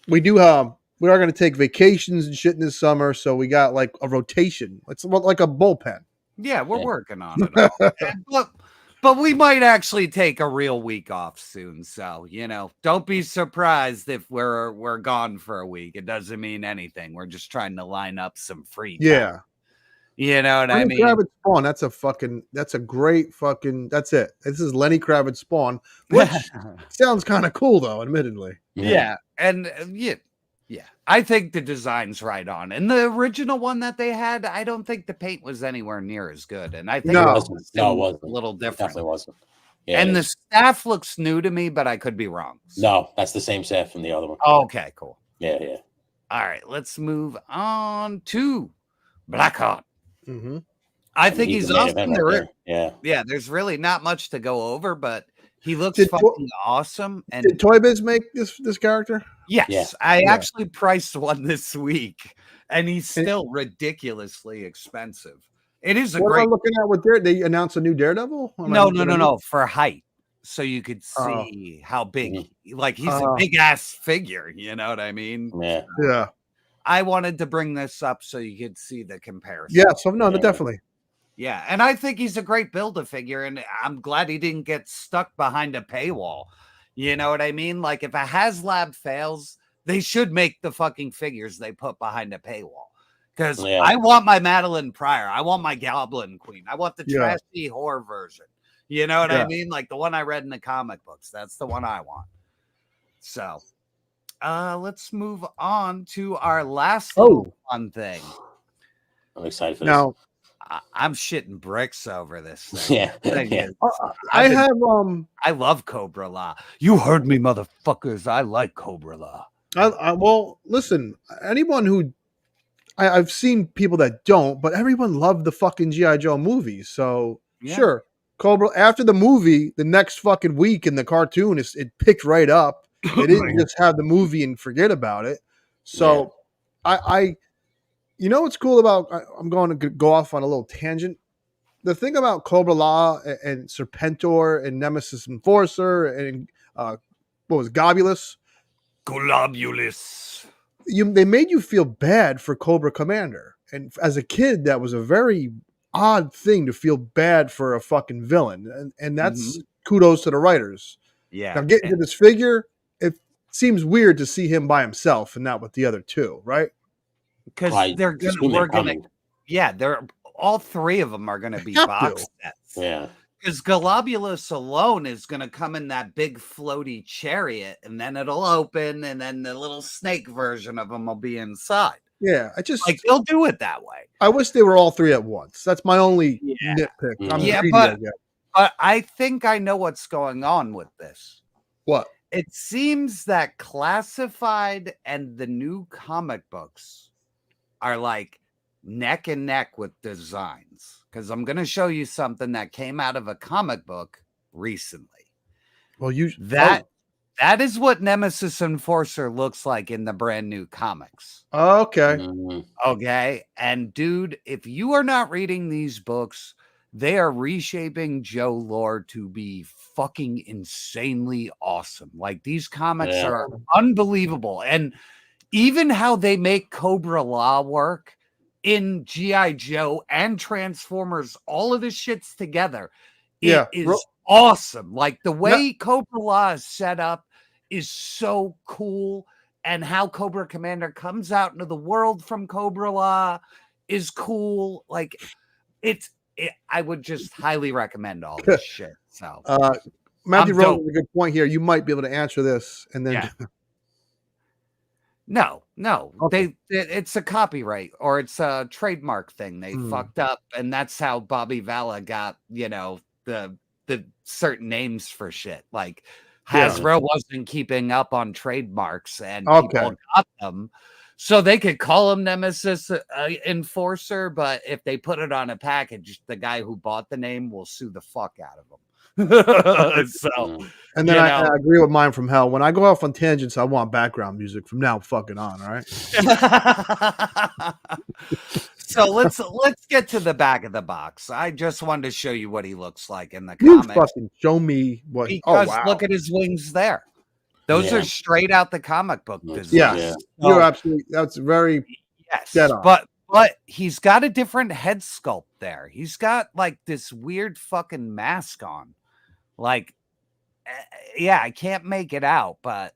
G: we do. We are going to take vacations and shit in this summer, so we got like a rotation. It's like a bullpen.
F: Yeah, we're working on it. But we might actually take a real week off soon. So, don't be surprised if we're gone for a week. It doesn't mean anything. We're just trying to line up some free time.
G: Yeah.
F: You know what I mean?
G: Kravitz Spawn. That's a great fucking, that's it. This is Lenny Kravitz Spawn, which sounds kind of cool though, admittedly.
F: Yeah. And I think the design's right on. And the original one that they had, I don't think the paint was anywhere near as good. And I think it was a little different.
H: It definitely wasn't. Yeah,
F: and the staff looks new to me, but I could be wrong. So.
H: No, that's the same staff from the other one.
F: Okay, cool.
H: Yeah.
F: All right, let's move on to Blackheart.
G: Mm-hmm.
F: I think he's awesome.
H: Yeah.
F: There's really not much to go over, but he looks fucking awesome. And
G: did Toy Biz make this character?
F: Yes, I actually priced one this week, and he's still ridiculously expensive. It is a great.
G: Am I looking at what they announced a new Daredevil?
F: No, for height, so you could see how big. Like he's a big ass figure. You know what I mean?
G: Yeah.
F: I wanted to bring this up so you could see the comparison.
G: Yeah, so definitely.
F: Yeah, and I think he's a great Build-A-Figure, and I'm glad he didn't get stuck behind a paywall. You know what I mean? Like, if a HasLab fails, they should make the fucking figures they put behind a paywall. Because I want my Madeline Pryor. I want my Goblin Queen. I want the trashy horror version. You know what I mean? Like the one I read in the comic books. That's the one I want. So, let's move on to our last fun thing.
H: I'm excited for
G: this.
F: I'm shitting bricks over this thing. I love Cobra La. You heard me, motherfuckers. I like Cobra La.
G: Well, listen, anyone who I've seen people that don't, but everyone loved the fucking G.I. Joe movies. So sure, Cobra. After the movie, the next fucking week in the cartoon, it picked right up. They didn't just have the movie and forget about it. So you know what's cool about? I'm going to go off on a little tangent. The thing about Cobra La and Serpentor and Nemesis Enforcer and what was Globulus?
F: Globulus.
G: They made you feel bad for Cobra Commander, and as a kid, that was a very odd thing to feel bad for a fucking villain, and that's kudos to the writers.
F: Yeah.
G: Now getting to this figure, it seems weird to see him by himself and not with the other two, right?
F: Because all 3 of them are gonna be box sets.
H: Yeah.
F: Because Globulus alone is gonna come in that big floaty chariot, and then it'll open, and then the little snake version of him will be inside.
G: Yeah, I just
F: like they'll do it that way.
G: I wish they were all 3 at once. That's my only nitpick.
F: But I think I know what's going on with this.
G: What?
F: It seems that Classified and the new comic books are like neck and neck with designs, because I'm going to show you something that came out of a comic book recently.
G: Well,
F: that is what Nemesis Enforcer looks like in the brand new comics.
G: Okay.
F: Okay. And dude, if you are not reading these books, they are reshaping Joe lore to be fucking insanely awesome. Like, these comics are unbelievable. And even how they make Cobra Law work in G.I. Joe and Transformers, all of the shits together, it is awesome. Like, the way Cobra Law is set up is so cool, and how Cobra Commander comes out into the world from Cobra Law is cool. Like, I would just highly recommend all this shit. So
G: Matthew Rose has a good point here. You might be able to answer this, and then
F: no, okay. It's a copyright or it's a trademark thing. They fucked up, and that's how Bobby Valla got, the certain names for shit. Like, Hasbro wasn't keeping up on trademarks, and people got them, so they could call him Nemesis Enforcer. But if they put it on a package, the guy who bought the name will sue the fuck out of them. So,
G: and then I agree with mine from hell. When I go off on tangents, I want background music from now fucking on. All right.
F: So let's get to the back of the box. I just wanted to show you what he looks like in the comics.
G: You fucking show me what.
F: Because look at his wings there. Those are straight out the comic book design.
G: Yeah, you're absolutely. That's very dead on.
F: But he's got a different head sculpt there. He's got like this weird fucking mask on. Like, I can't make it out, but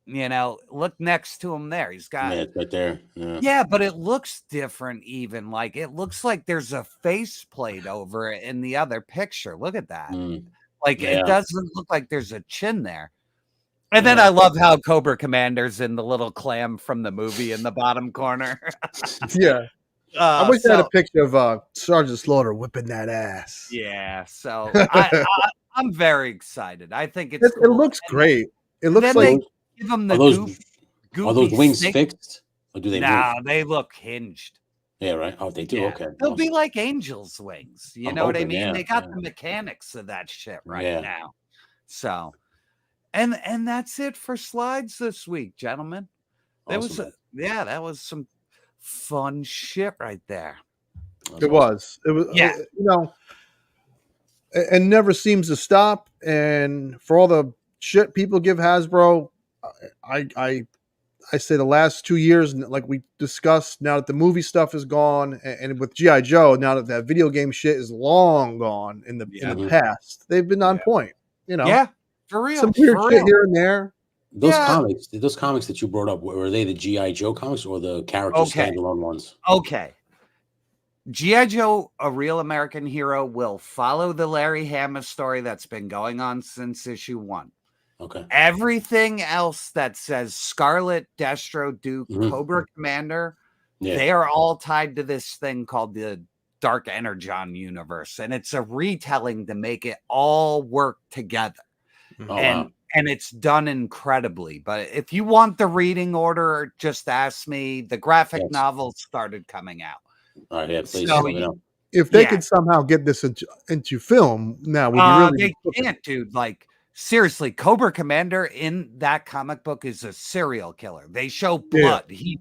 F: look next to him there. He's got
H: it right there.
F: Yeah, but it looks different even. Like, it looks like there's a faceplate over it in the other picture. Look at that. Like, it doesn't look like there's a chin there. And then I love how Cobra Commander's in the little clam from the movie in the bottom corner.
G: I wish I had a picture of Sergeant Slaughter whipping that ass.
F: Yeah, so I'm very excited. I think it
G: looks great. It looks like
F: give them the goofy
H: are those wings fixed, or do they?
F: Nah, they look hinged.
H: Yeah, right. Oh, they do.
F: Yeah.
H: Okay,
F: they'll be like angels' wings. You know what I mean?
H: Yeah,
F: they got the mechanics of that shit now. So, and that's it for slides this week, gentlemen.
H: Awesome.
F: That was some fun shit right there.
G: It was. It never seems to stop. And for all the shit people give Hasbro, I say the last 2 years, like we discussed, now that the movie stuff is gone, and with G.I. Joe, now that video game shit is long gone in the past, they've been on point.
F: Yeah, for real.
G: Some weird shit here and there.
H: Those comics that you brought up, were they the G.I. Joe comics or the character standalone ones?
F: Okay. G.I. Joe, A Real American Hero, will follow the Larry Hama story that's been going on since issue 1.
H: Okay.
F: Everything else that says Scarlet, Destro, Duke, Cobra Commander, they are all tied to this thing called the Dark Energon universe. And it's a retelling to make it all work together. And it's done incredibly. But if you want the reading order, just ask me. The graphic novels started coming out.
H: All right, please
F: so,
H: let me know.
G: If they could somehow get this into film, now would be really
F: they can't, dude. Like, seriously, Cobra Commander in that comic book is a serial killer. They show blood. He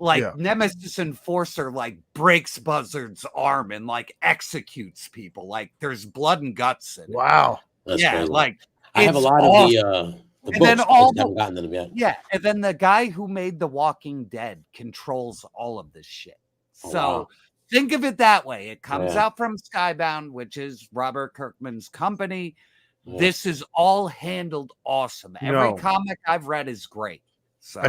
F: Nemesis Enforcer like breaks Buzzard's arm and like executes people. Like, there's blood and guts in it.
G: Wow.
H: That's crazy.
F: Like,
H: I have a lot of the books.
F: Then
H: I haven't gotten to them yet.
F: Yeah, and then the guy who made The Walking Dead controls all of this shit. So think of it that way. It comes out from Skybound, which is Robert Kirkman's company. Yeah. This is all handled awesome. Every comic I've read is great. So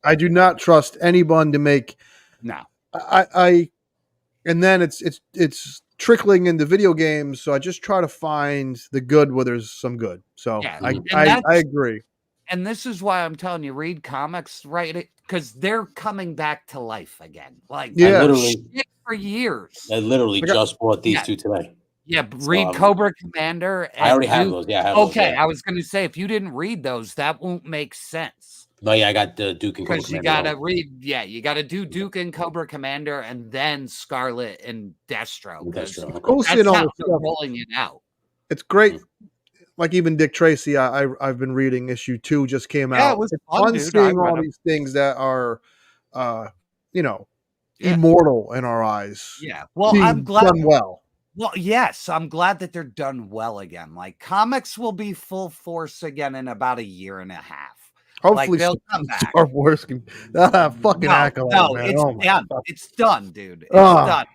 G: I do not trust anyone to make.
F: No.
G: And then it's trickling into video games, so I just try to find the good where there's some good. So I agree.
F: And this is why I'm telling you, read comics, right? Because they're coming back to life again. Like, for years.
H: I literally just bought these two today.
F: Yeah, read Cobra Commander.
H: I already have those. Yeah.
F: I was going to say, if you didn't read those, that won't make sense.
H: No, yeah, I got the Duke and Cobra
F: Because you
H: Commander.
F: gotta read, you gotta do Duke and Cobra Commander and then Scarlet and Destro. That's
G: Cool seeing all
F: how
G: this
F: they're
G: stuff.
F: rolling it out.
G: It's great. Like even Dick Tracy, I've been reading issue 2 just came out.
F: It was
G: it's
F: fun,
G: fun
F: dude.
G: seeing all these things that are, immortal in our eyes.
F: Yeah. Well,
G: being
F: I'm glad.
G: done well.
F: Well, yes, I'm glad that they're done well again. Like comics will be full force again in about a year and a half.
G: Hopefully,
F: they'll come back.
G: Star Wars can fucking Acolyte,
F: no,
G: man.
F: it's
G: Oh my
F: done.
G: God.
F: It's done, dude. It's done.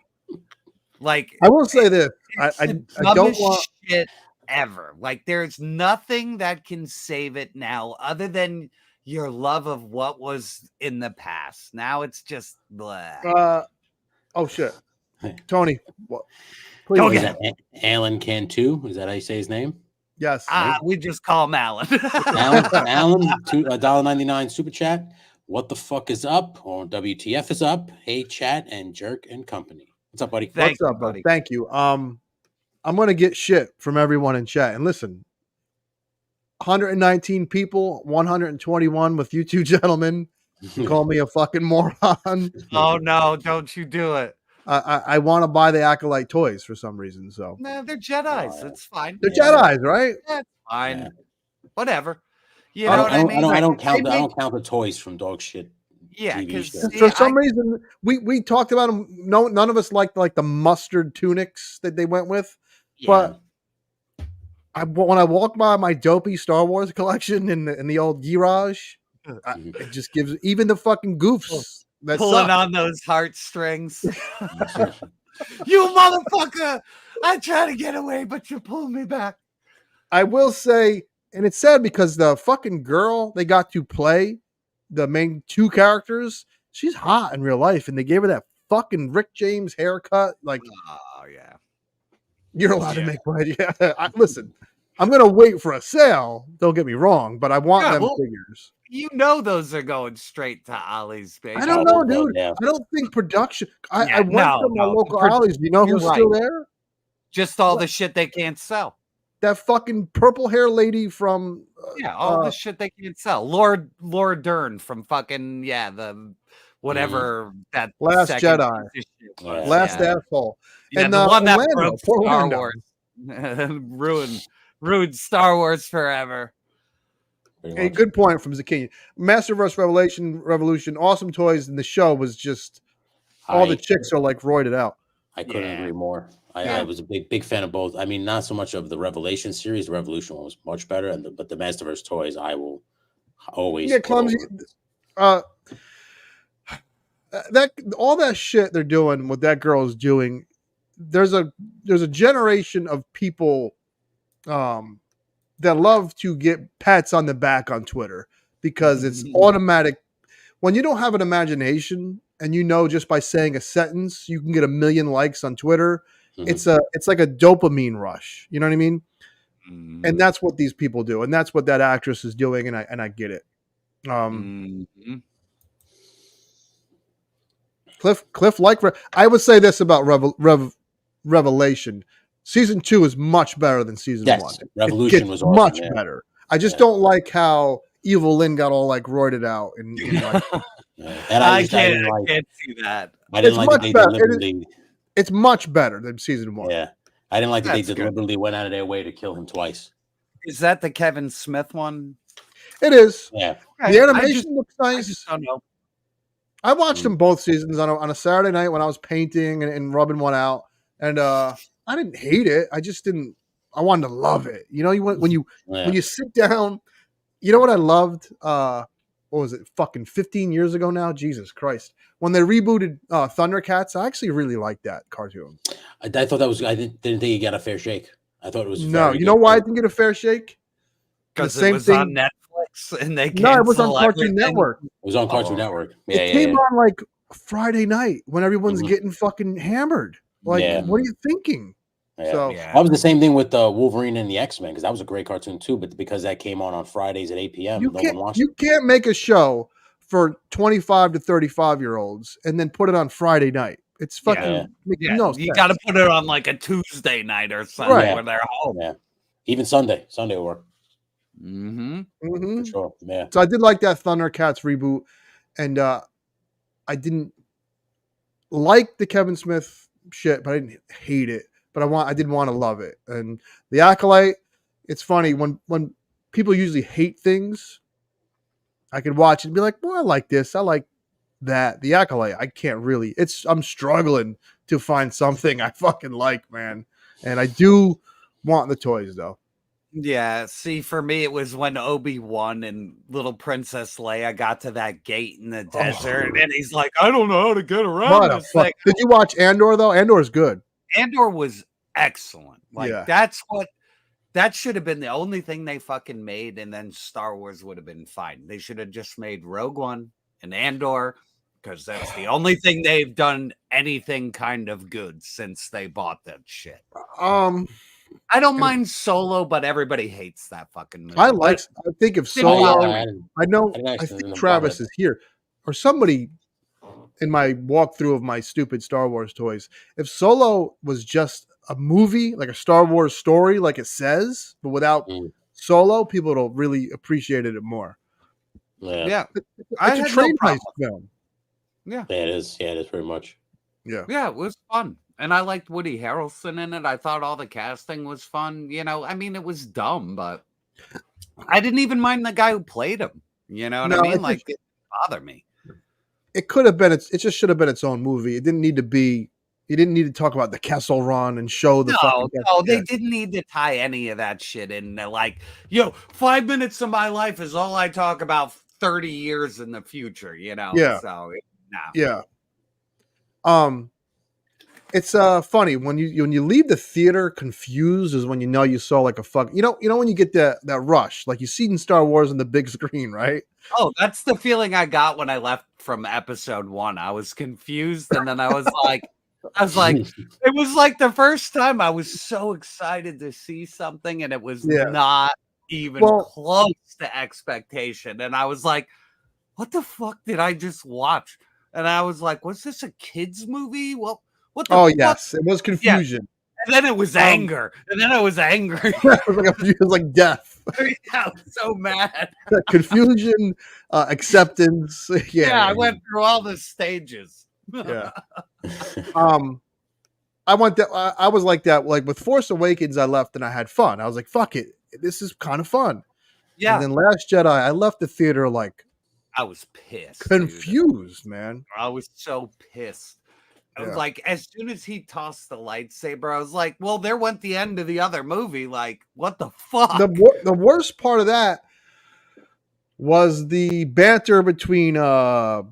F: Like
G: I will say this: I don't want
F: shit ever. Like there's nothing that can save it now, other than your love of what was in the past. Now it's just blah.
G: Oh shit, Tony. Well,
F: Go
H: Is
F: get
H: that Alan Cantu? Is that how you say his name?
G: Yes.
F: We just call him Alan.
H: Alan, $1.99 super chat. What the fuck is up? Or WTF is up? Hey, chat and Jerk and company. What's up, buddy?
G: What's up, buddy? Thank you. I'm gonna get shit from everyone in chat. And listen, 119 people, 121 with you two gentlemen. You call me a fucking moron.
F: Oh no, don't you do it.
G: I want to buy the Acolyte toys for some reason. So
F: no, they're Jedis. It's fine.
G: They're Jedis, right?
F: That's fine. Yeah. Whatever. You
H: I
F: know what I mean?
H: I don't count the toys from dog shit.
F: Yeah, because
G: for some reason we talked about them. No, none of us liked like the mustard tunics that they went with. Yeah. But when I walk by my dopey Star Wars collection in the old garage, it just gives even the fucking goofs.
F: Pulling on those heartstrings. You motherfucker! I try to get away, but you pull me back.
G: I will say, and it's sad because the fucking girl they got to play the main two characters, she's hot in real life, and they gave her that fucking Rick James haircut. Like,
F: oh yeah,
G: you're allowed to make money. Yeah, listen, I'm gonna wait for a sale. Don't get me wrong, but I want them figures.
F: You know those are going straight to Ollie's, baby.
G: I don't know, dude. I don't think production. I went to my local Ollie's. You know who's still there?
F: Just all the shit they can't sell.
G: That fucking purple hair lady from
F: all the shit they can't sell. Laura Dern from fucking the whatever that
G: Last Jedi, last asshole,
F: and the one that broke Star Wars, ruined Star Wars forever.
G: A good point from Zucchini. Masterverse Revolution, awesome toys, and the show was just all the chicks are like roided out.
H: I couldn't agree more. I was a big fan of both. I mean, not so much of the Revelation series. The Revolution one was much better, but the Masterverse toys, I will always
G: clumsy. That all that shit they're doing, what that girl is doing. There's a generation of people that love to get pats on the back on Twitter because it's automatic. When you don't have an imagination and just by saying a sentence, you can get 1 million likes on Twitter. It's like a dopamine rush. You know what I mean? And that's what these people do. And that's what that actress is doing. And I get it. Cliff, I would say this about Revelation. Season 2 is much better than season 1.
H: Revolution was awesome,
G: much better. I just don't like how Evil Lynn got all like roided out. And
F: I can't see that.
H: I didn't like that they deliberately.
G: It's much better than season 1.
H: Yeah, I didn't like that they deliberately went out of their way to kill him twice.
F: Is that the Kevin Smith one?
G: It is.
H: Yeah,
G: the animation looks nice.
F: I just don't know.
G: I watched them both seasons on a Saturday night when I was painting and rubbing one out, and I didn't hate it. I just didn't. I wanted to love it. You know, when you sit down, you know what I loved? What was it? Fucking 15 years ago now. Jesus Christ! When they rebooted Thundercats, I actually really liked that cartoon.
H: I thought that was. I didn't think it got a fair shake. I thought it was.
G: No, you know why I didn't get a fair shake?
F: Because it was on Netflix and they
G: no, it was on Cartoon Network.
H: It was on Cartoon Network. Yeah,
G: it came on like Friday night when everyone's getting fucking hammered. Like, what are you thinking?
H: Yeah. So that was the same thing with Wolverine and the X-Men because that was a great cartoon too. But because that came on Fridays at 8 p.m., no one watched it.
G: You can't make a show for 25 to 35-year-olds and then put it on Friday night. It's fucking no sense.
F: You got to put it on like a Tuesday night or something when they're home.
H: Yeah, even Sunday will work. For sure. Yeah.
G: So I did like that Thundercats reboot, and I didn't like the Kevin Smith shit, but I didn't hate it. But I did want to love it. And the Acolyte, it's funny when people usually hate things, I could watch it and be like, well, I like this, I like that. The Acolyte, I can't really. I'm struggling to find something I fucking like, man. And I do want the toys though.
F: Yeah, see, for me, it was when Obi-Wan and little Princess Leia got to that gate in the desert, and he's like, I don't know how to get around this thing.
G: Did you watch Andor, though? Andor's good.
F: Andor was excellent. Like, that should have been the only thing they fucking made, and then Star Wars would have been fine. They should have just made Rogue One and Andor, because that's the only thing they've done anything kind of good since they bought that shit. I don't mind Solo, but everybody hates that fucking movie.
G: I think of Solo. I think Travis is here, or somebody in my walkthrough of my stupid Star Wars toys. If Solo was just a movie, like a Star Wars story, like it says, but without Solo, people will really appreciate it more.
F: Yeah.
G: It's a train heist film.
F: Yeah.
H: It is. Yeah, it is very much.
G: Yeah.
F: Yeah, it was fun. And I liked Woody Harrelson in it. I thought all the casting was fun. You know, I mean, it was dumb, but I didn't even mind the guy who played him. You know what I mean? Like, it didn't bother me.
G: It could have been. It just should have been its own movie. It didn't need to be. You didn't need to talk about the Kessel Run and show the.
F: No, they didn't need to tie any of that shit in. Like, 5 minutes of my life is all I talk about 30 years in the future. You know.
G: Yeah.
F: So
G: yeah. It's funny when you leave the theater confused is when you saw like a fuck. You know when you get that rush, like you see in Star Wars on the big screen, right?
F: Oh, that's the feeling I got when I left from episode 1. I was confused, and then I was like, it was like the first time I was so excited to see something, and it was not even close to expectation. And I was like, what the fuck did I just watch? And I was like, was this a kid's movie? Well, what the fuck?
G: Yes, it was confusion.
F: Yeah. And then it was anger. And then I was angry.
G: It was like death.
F: I was so mad.
G: Confusion, acceptance. Yeah,
F: I went through all the stages.
G: Yeah. I went that. I was like that. Like with Force Awakens, I left and I had fun. I was like, "Fuck it, this is kind of fun."
F: Yeah.
G: And then Last Jedi, I left the theater like
F: I was pissed,
G: confused, man.
F: I was so pissed.
G: Yeah.
F: Like as soon as he tossed the lightsaber, I was like, "Well, there went the end of the other movie." Like, what the fuck?
G: The worst part of that was the banter between I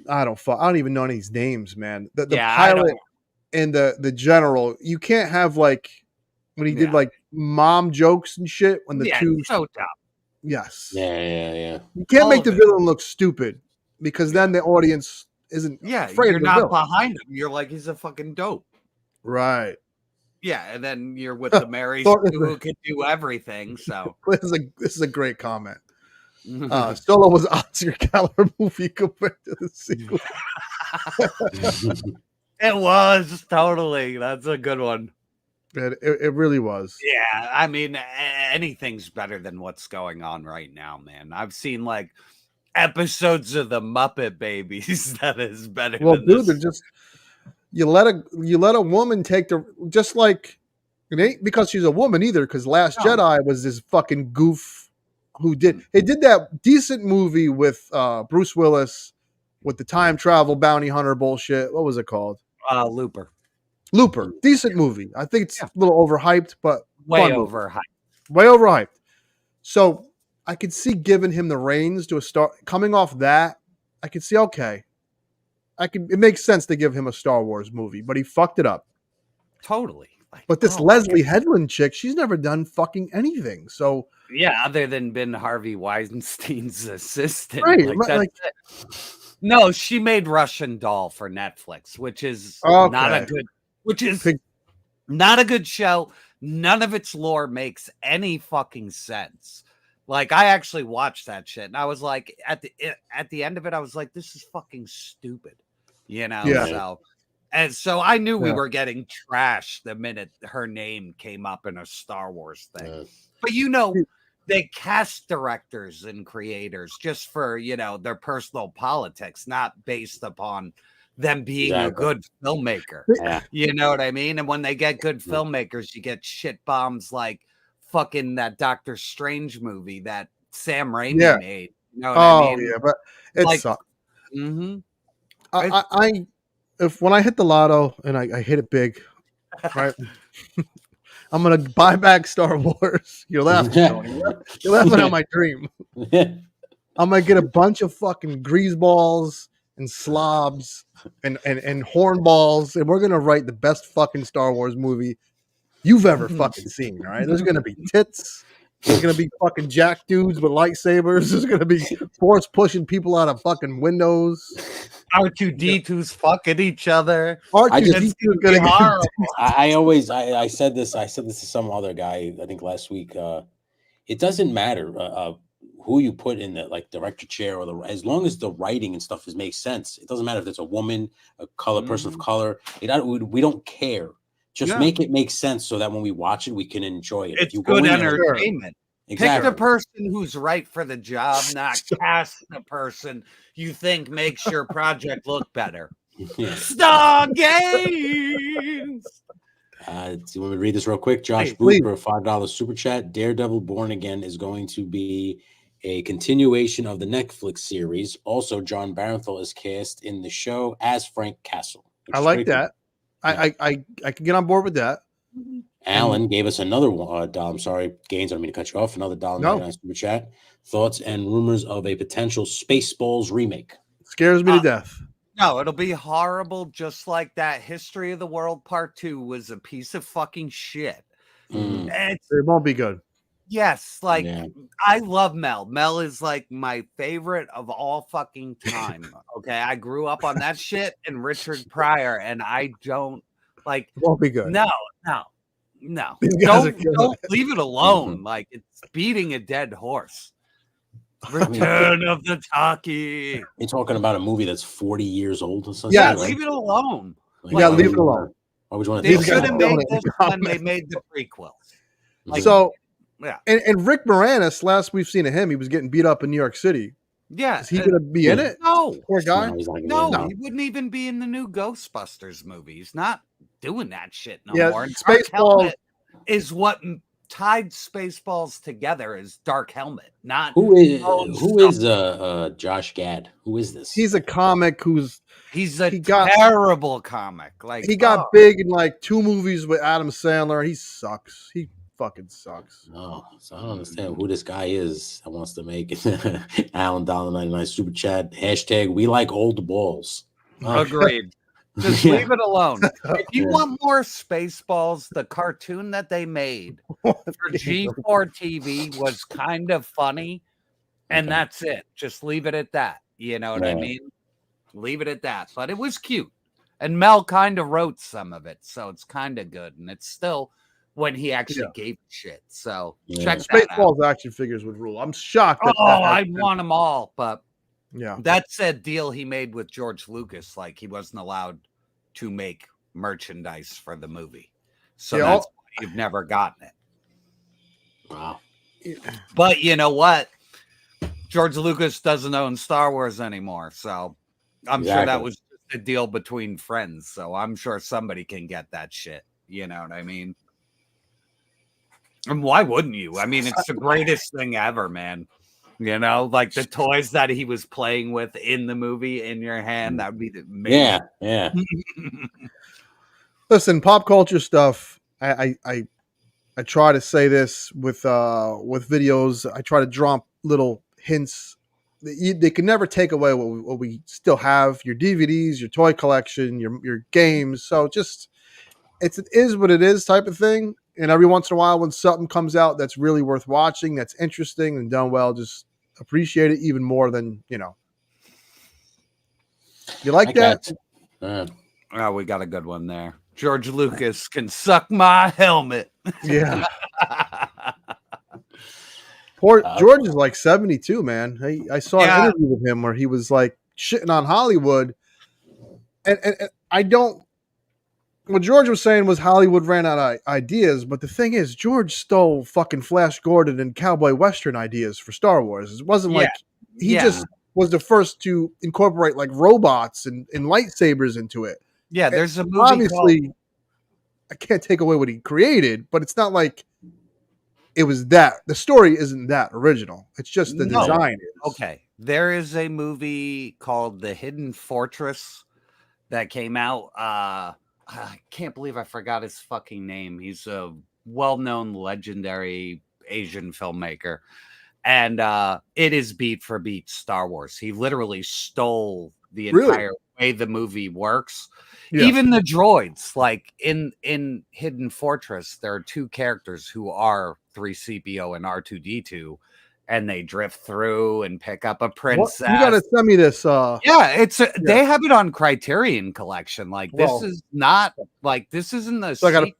G: don't even know any of these names, man. The pilot and the general. You can't have like when he did like mom jokes and shit when the two
F: so dumb.
G: Yes.
H: Yeah.
G: You can't make the villain look stupid because then the audience isn't afraid
F: you're
G: of the
F: not
G: villain.
F: Behind him. You're like, he's a fucking dope.
G: Right.
F: Yeah, and then you're with the Marys who can do everything. So
G: this is a great comment. Solo was Oscar caliber movie compared to the sequel.
F: It was totally. That's a good one.
G: It really was.
F: Yeah, I mean, anything's better than what's going on right now, man. I've seen like episodes of the Muppet Babies that is better.
G: Well,
F: than
G: dude,
F: this.
G: they're just you let a woman take the just like it ain't because she's a woman either. Because Last Jedi was this fucking goof who did that decent movie with Bruce Willis with the time travel bounty hunter bullshit. What was it called? Looper. Decent movie. I think it's a little overhyped, but
F: way overhyped.
G: Way overhyped. So I could see giving him the reins to a start. Coming off that, I could see it makes sense to give him a Star Wars movie, but he fucked it up.
F: Totally.
G: But this Leslie Headland chick, she's never done fucking anything. So
F: yeah, other than been Harvey Weinstein's assistant.
G: Right.
F: Like no, she made Russian Doll for Netflix, which is not a good show. None of its lore makes any fucking sense. Like I actually watched that shit and I was like at the end of it, I was like, this is fucking stupid. You know?
G: Yeah.
F: So I knew we were getting trashed the minute her name came up in a Star Wars thing. But they cast directors and creators just for, you know, their personal politics, not based upon them being a good filmmaker.
H: Yeah.
F: You know what I mean? And when they get good filmmakers, you get shit bombs like fucking that Doctor Strange movie that Sam Raimi made. You know what I mean?
G: Yeah, but it
F: Like,
G: sucks.
F: I
G: When I hit the lotto and I hit it big, right? I'm gonna buy back Star Wars. You're laughing, Tony. You're laughing at my dream. I'm gonna get a bunch of fucking greaseballs and slobs and hornballs, and we're gonna write the best fucking Star Wars movie you've ever fucking seen. All right, there's gonna be tits. There's gonna be fucking jack dudes with lightsabers. There's gonna be force pushing people out of fucking windows.
F: R2D2's fucking each other.
G: R2D2's gonna
F: horrible.
H: I said this to some other guy, I think last week. It doesn't matter who you put in the like director chair or as long as the writing and stuff makes sense. It doesn't matter if it's a woman, a color person of color. We don't care. Just make it make sense so that when we watch it, we can enjoy it.
F: It's good entertainment.
H: Exactly.
F: Pick the person who's right for the job, not cast the person you think makes your project look better. Stargaze!
H: Do you want me to read this real quick? Josh Booth for a $5 super chat. Daredevil Born Again is going to be a continuation of the Netflix series. Also, John Barenthal is cast in the show as Frank Castle.
G: I like that. I can get on board with that.
H: Alan gave us another one. I'm sorry, Gaines, I don't mean to cut you off. Another $1.99 super chat. Thoughts and rumors of a potential Spaceballs remake.
G: Scares me to death.
F: No, it'll be horrible, just like that History of the World Part 2 was a piece of fucking shit.
G: It won't be good.
F: Yes, like I love Mel. Mel is like my favorite of all fucking time. Okay, I grew up on that shit and Richard Pryor, and I don't like.
G: It won't be good.
F: No. Don't leave it alone. Like it's beating a dead horse. Return of the Talkie.
H: You're talking about a movie that's 40 years old or something.
F: Yeah, leave it alone.
G: Like, leave it alone.
H: Why would you want to?
F: They should have made this when they made the prequels.
G: Like, so, and Rick Moranis, last we've seen of him, he was getting beat up in New York City.
F: Yeah,
G: is he going to be in it?
F: No,
G: poor guy.
F: No, he wouldn't even be in the new Ghostbusters movie. He's not doing that shit no more.
G: Spaceballs
F: is what tied Spaceballs together is Dark Helmet. Not
H: who is Josh Gad? Who is this?
G: He's a comic
F: he's a terrible comic. Like
G: he got big in like 2 movies with Adam Sandler. He sucks. He fucking sucks.
H: No, so I don't understand who this guy is that wants to make it. Alan $1.99 super chat. # we like old balls.
F: Agreed. Just leave it alone. If you want more Spaceballs, the cartoon that they made for G4 TV was kind of funny, and that's it. Just leave it at that. You know what I mean? Leave it at that. But it was cute. And Mel kind of wrote some of it, so it's kind of good. And it's still when he actually gave shit. So check that out.
G: Spaceballs action figures would rule. I'm shocked.
F: I want them all, but
G: yeah,
F: that's a deal he made with George Lucas. Like he wasn't allowed to make merchandise for the movie, so that's why you've never gotten it.
H: Wow.
F: But you know what? George Lucas doesn't own Star Wars anymore, so I'm sure that was just a deal between friends. So I'm sure somebody can get that shit. You know what I mean? And why wouldn't you? I mean, it's the greatest thing ever, man. You know, like the toys that he was playing with in the movie in your hand. That would be the amazing.
H: Yeah.
G: Listen, pop culture stuff. I try to say this with videos. I try to drop little hints. They can never take away what we still have. Your DVDs, your toy collection, your games. So just it is what it is type of thing. And every once in a while, when something comes out that's really worth watching, that's interesting and done well, just appreciate it even more than, you like that?
F: Oh, we got a good one there. George Lucas can suck my helmet.
G: Yeah. Poor George is like 72, man. I saw an interview with him where he was like shitting on Hollywood. And I don't, what George was saying was Hollywood ran out of ideas, but the thing is, George stole fucking Flash Gordon and cowboy western ideas for Star Wars. It wasn't like he just was the first to incorporate like robots and lightsabers into it.
F: Yeah, there's a movie
G: obviously I can't take away what he created, but it's not like it was that. The story isn't that original. It's just the design is.
F: Okay. There is a movie called The Hidden Fortress that came out. I can't believe I forgot his fucking name. He's a well-known, legendary Asian filmmaker. And it is beat for beat Star Wars. He literally stole the entire way the movie works. Yeah. Even the droids, like in Hidden Fortress, there are two characters who are 3CPO and R2D2, and they drift through and pick up a princess.
G: You gotta send me this.
F: They have it on Criterion Collection. Like this is not like this isn't the.
G: So I gotta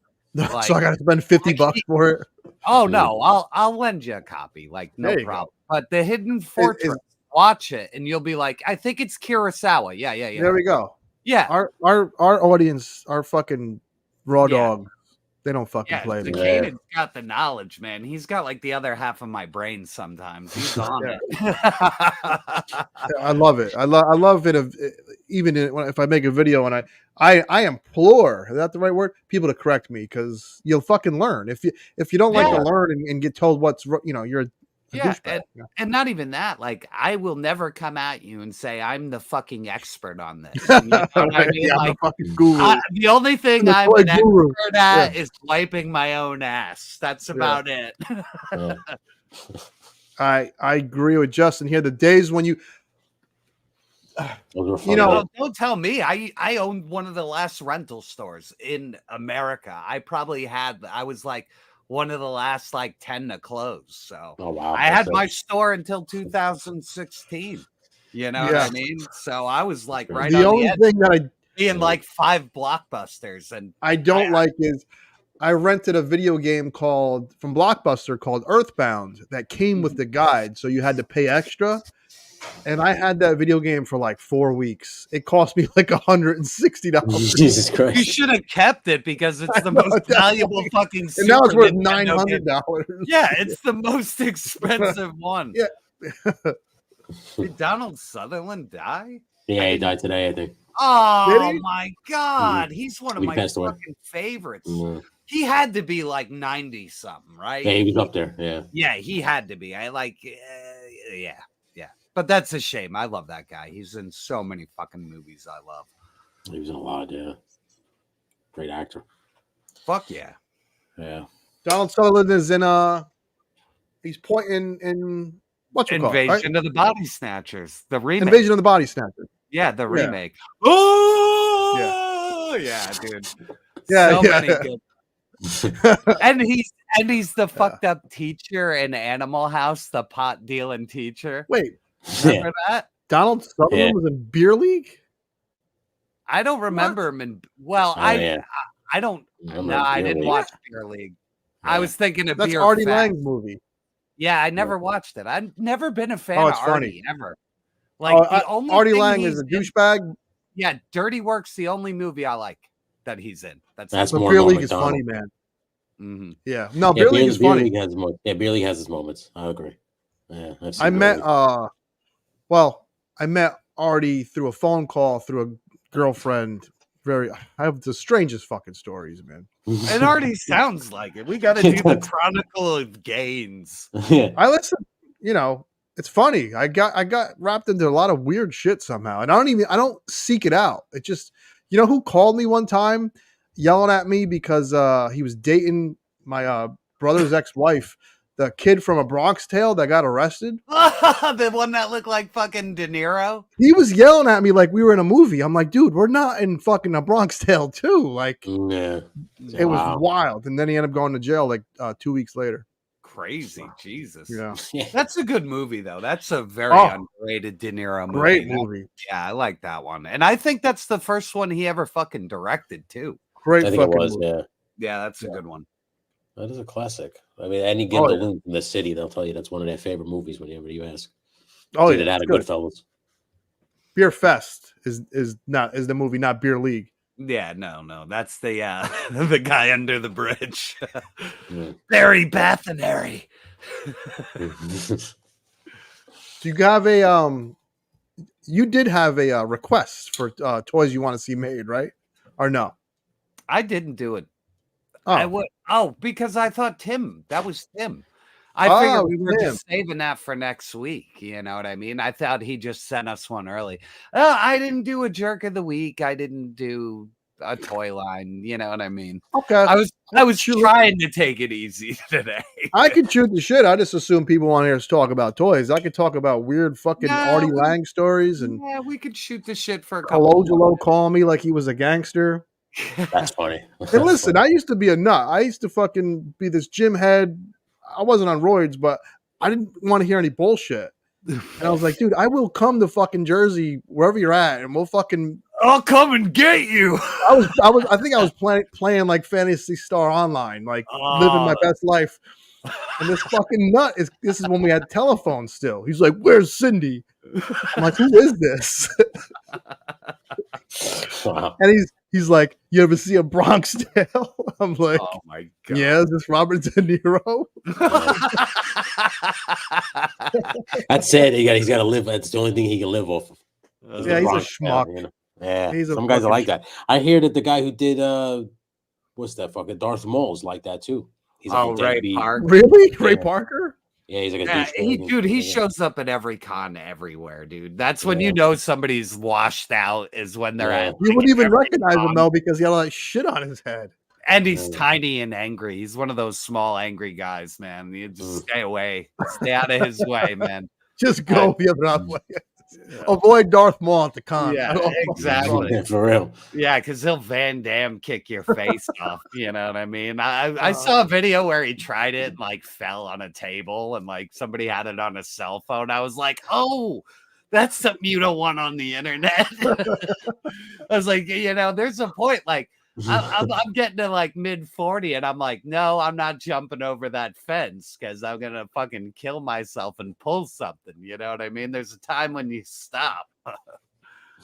G: spend $50 for it.
F: Oh no, I'll lend you a copy. Like no problem. But the Hidden Fortress, watch it, and you'll be like, I think it's Kurosawa. Yeah.
G: There we go.
F: Yeah,
G: our audience, our fucking raw dog, they don't fucking play.
F: Kanan's got the knowledge, man. He's got like the other half of my brain sometimes. He's on it.
G: I love it. I love it. Even if I make a video and I implore, is that the right word? People to correct me because you'll fucking learn. If you don't like to learn and get told what's you're
F: and not even that. Like I will never come at you and say I'm the fucking expert on this. You know what I mean?
G: I'm the fucking guru.
F: The only thing I'm an expert at is wiping my own ass. That's about it.
G: I agree with Justin here. The days when
F: don't tell me. I owned one of the last rental stores in America. I was like one of the last like 10 to close. So I had my store until 2016. You know what I mean? So I was like right on the edge.
G: Thing that
F: being like 5 blockbusters, and
G: I don't like is I rented a video game from Blockbuster called Earthbound that came with the guide, so you had to pay extra. And I had that video game for like 4 weeks. It cost me like $160.
H: Jesus Christ!
F: You should have kept it because it's the most valuable fucking.
G: And now it's worth $900.
F: Yeah, it's the most expensive one.
G: Yeah.
F: Did Donald Sutherland die?
H: Yeah, he died today, I think.
F: Oh my God, he's one of my fucking favorites. Mm-hmm. He had to be like 90 something, right?
H: Yeah, he was up there. Yeah,
F: he had to be. Yeah. But that's a shame. I love that guy. He's in so many fucking movies I love.
H: He was in a lot, great actor.
F: Fuck yeah.
H: Yeah.
G: Donald Sutherland is in he's pointing in what's it called?
F: Invasion of the Body Snatchers. The remake.
G: Invasion of the Body Snatchers.
F: Yeah, the remake. Oh yeah, dude.
G: Yeah,
F: so many good. and he's the fucked up teacher in Animal House, the pot dealing teacher.
G: Wait.
F: Remember that?
G: Donald Sutherland was in Beer League?
F: I don't remember him in I don't I didn't watch Beer League. Yeah. I was thinking of
G: That's
F: Beer
G: Artie
F: Fest.
G: Lang's movie.
F: Yeah, I never watched it. I've never been a fan of Artie ever.
G: Like the only Artie Lang is a douchebag.
F: Yeah, Dirty Work's the only movie I like that he's in. That's
G: more Beer League is funny, man.
F: Mm-hmm.
G: Yeah. No, Beer League is funny.
H: Beer League has its moments. I agree. Yeah,
G: I met Artie through a phone call through a girlfriend. I have the strangest fucking stories, man.
F: It already sounds like it. We got to do the Chronicle of Gains.
H: Yeah.
G: I listen. It's funny. I got wrapped into a lot of weird shit somehow, and I don't seek it out. It just, who called me one time, yelling at me because he was dating my brother's ex-wife. The kid from A Bronx Tale that got arrested.
F: The one that looked like fucking De Niro?
G: He was yelling at me like we were in a movie. I'm like, dude, we're not in fucking A Bronx Tale 2. Like, it was wild. And then he ended up going to jail like 2 weeks later.
F: Crazy. Jesus.
G: Yeah.
F: That's a good movie, though. That's a very underrated De Niro movie.
G: Great movie.
F: Yeah, I like that one. And I think that's the first one he ever fucking directed, too.
G: Great
H: I think
G: fucking
H: it was,
G: movie.
F: Yeah, that's a good one.
H: That is a classic. I mean, any give the link from the city, they'll tell you that's one of their favorite movies whenever you ask.
G: Oh,
H: yeah, out of Goodfellas.
G: Beer Fest is the movie, not Beer League.
F: Yeah, no, that's the the guy under the bridge. Very Bathenary.
G: Do you have a you did have a request for toys you want to see made, right? Or no?
F: I didn't do it.
G: Oh.
F: I would. Oh, because I thought that was Tim. I figured we were just saving that for next week. You know what I mean? I thought he just sent us one early. I didn't do a jerk of the week. I didn't do a toy line. You know what I mean?
G: Okay.
F: I was trying to take it easy today.
G: I could shoot the shit. I just assume people want to hear us talk about toys. I could talk about weird fucking Artie Lang stories, and
F: we could shoot the shit for a couple.
G: Colangelo calling me like he was a gangster.
H: That's funny.
G: And listen, I used to be a nut. I used to fucking be this gym head. I wasn't on roids, but I didn't want to hear any bullshit. And I was like, dude, I will come to fucking Jersey, wherever you're at, and we'll fucking.
F: I'll come and get you.
G: I think I was playing like Fantasy Star Online, like living my best life. And this fucking nut this is when we had telephones still. He's like, "Where's Cindy?" I'm like, "Who is this?" And he's like, "You ever see a Bronx Tale?" I'm like,
F: "Oh my god,
G: yeah, is this Robert De Niro?"
H: That's sad. He's got to live. That's the only thing he can live off of.
G: Yeah, he's a schmuck.
H: You know? Yeah, some guys are like that. I hear that the guy who did what's that fucking Darth Maul's like that too. He's like
F: Ray Parker.
G: Really? Ray Parker?
H: Yeah, he's like a
F: he shows up at every con everywhere, dude. That's when you know somebody's washed out, is when they're at.
G: You wouldn't even recognize him though, because he had all that shit on his head.
F: And he's tiny and angry. He's one of those small, angry guys, man. You just stay away. Stay out of his way, man.
G: Just go the other way. Avoid Darth Maul at the con.
F: Yeah, exactly.
H: Yeah, for real.
F: Yeah, because he'll Van Damme kick your face off. You know what I mean? I saw a video where he tried it and like fell on a table and like somebody had it on a cell phone. I was like, oh, that's something you don't want on the internet. I was like, there's a point. Like, I'm getting to like mid 40 and I'm like, no, I'm not jumping over that fence because I'm gonna fucking kill myself and pull something. You know what I mean? There's a time when you stop.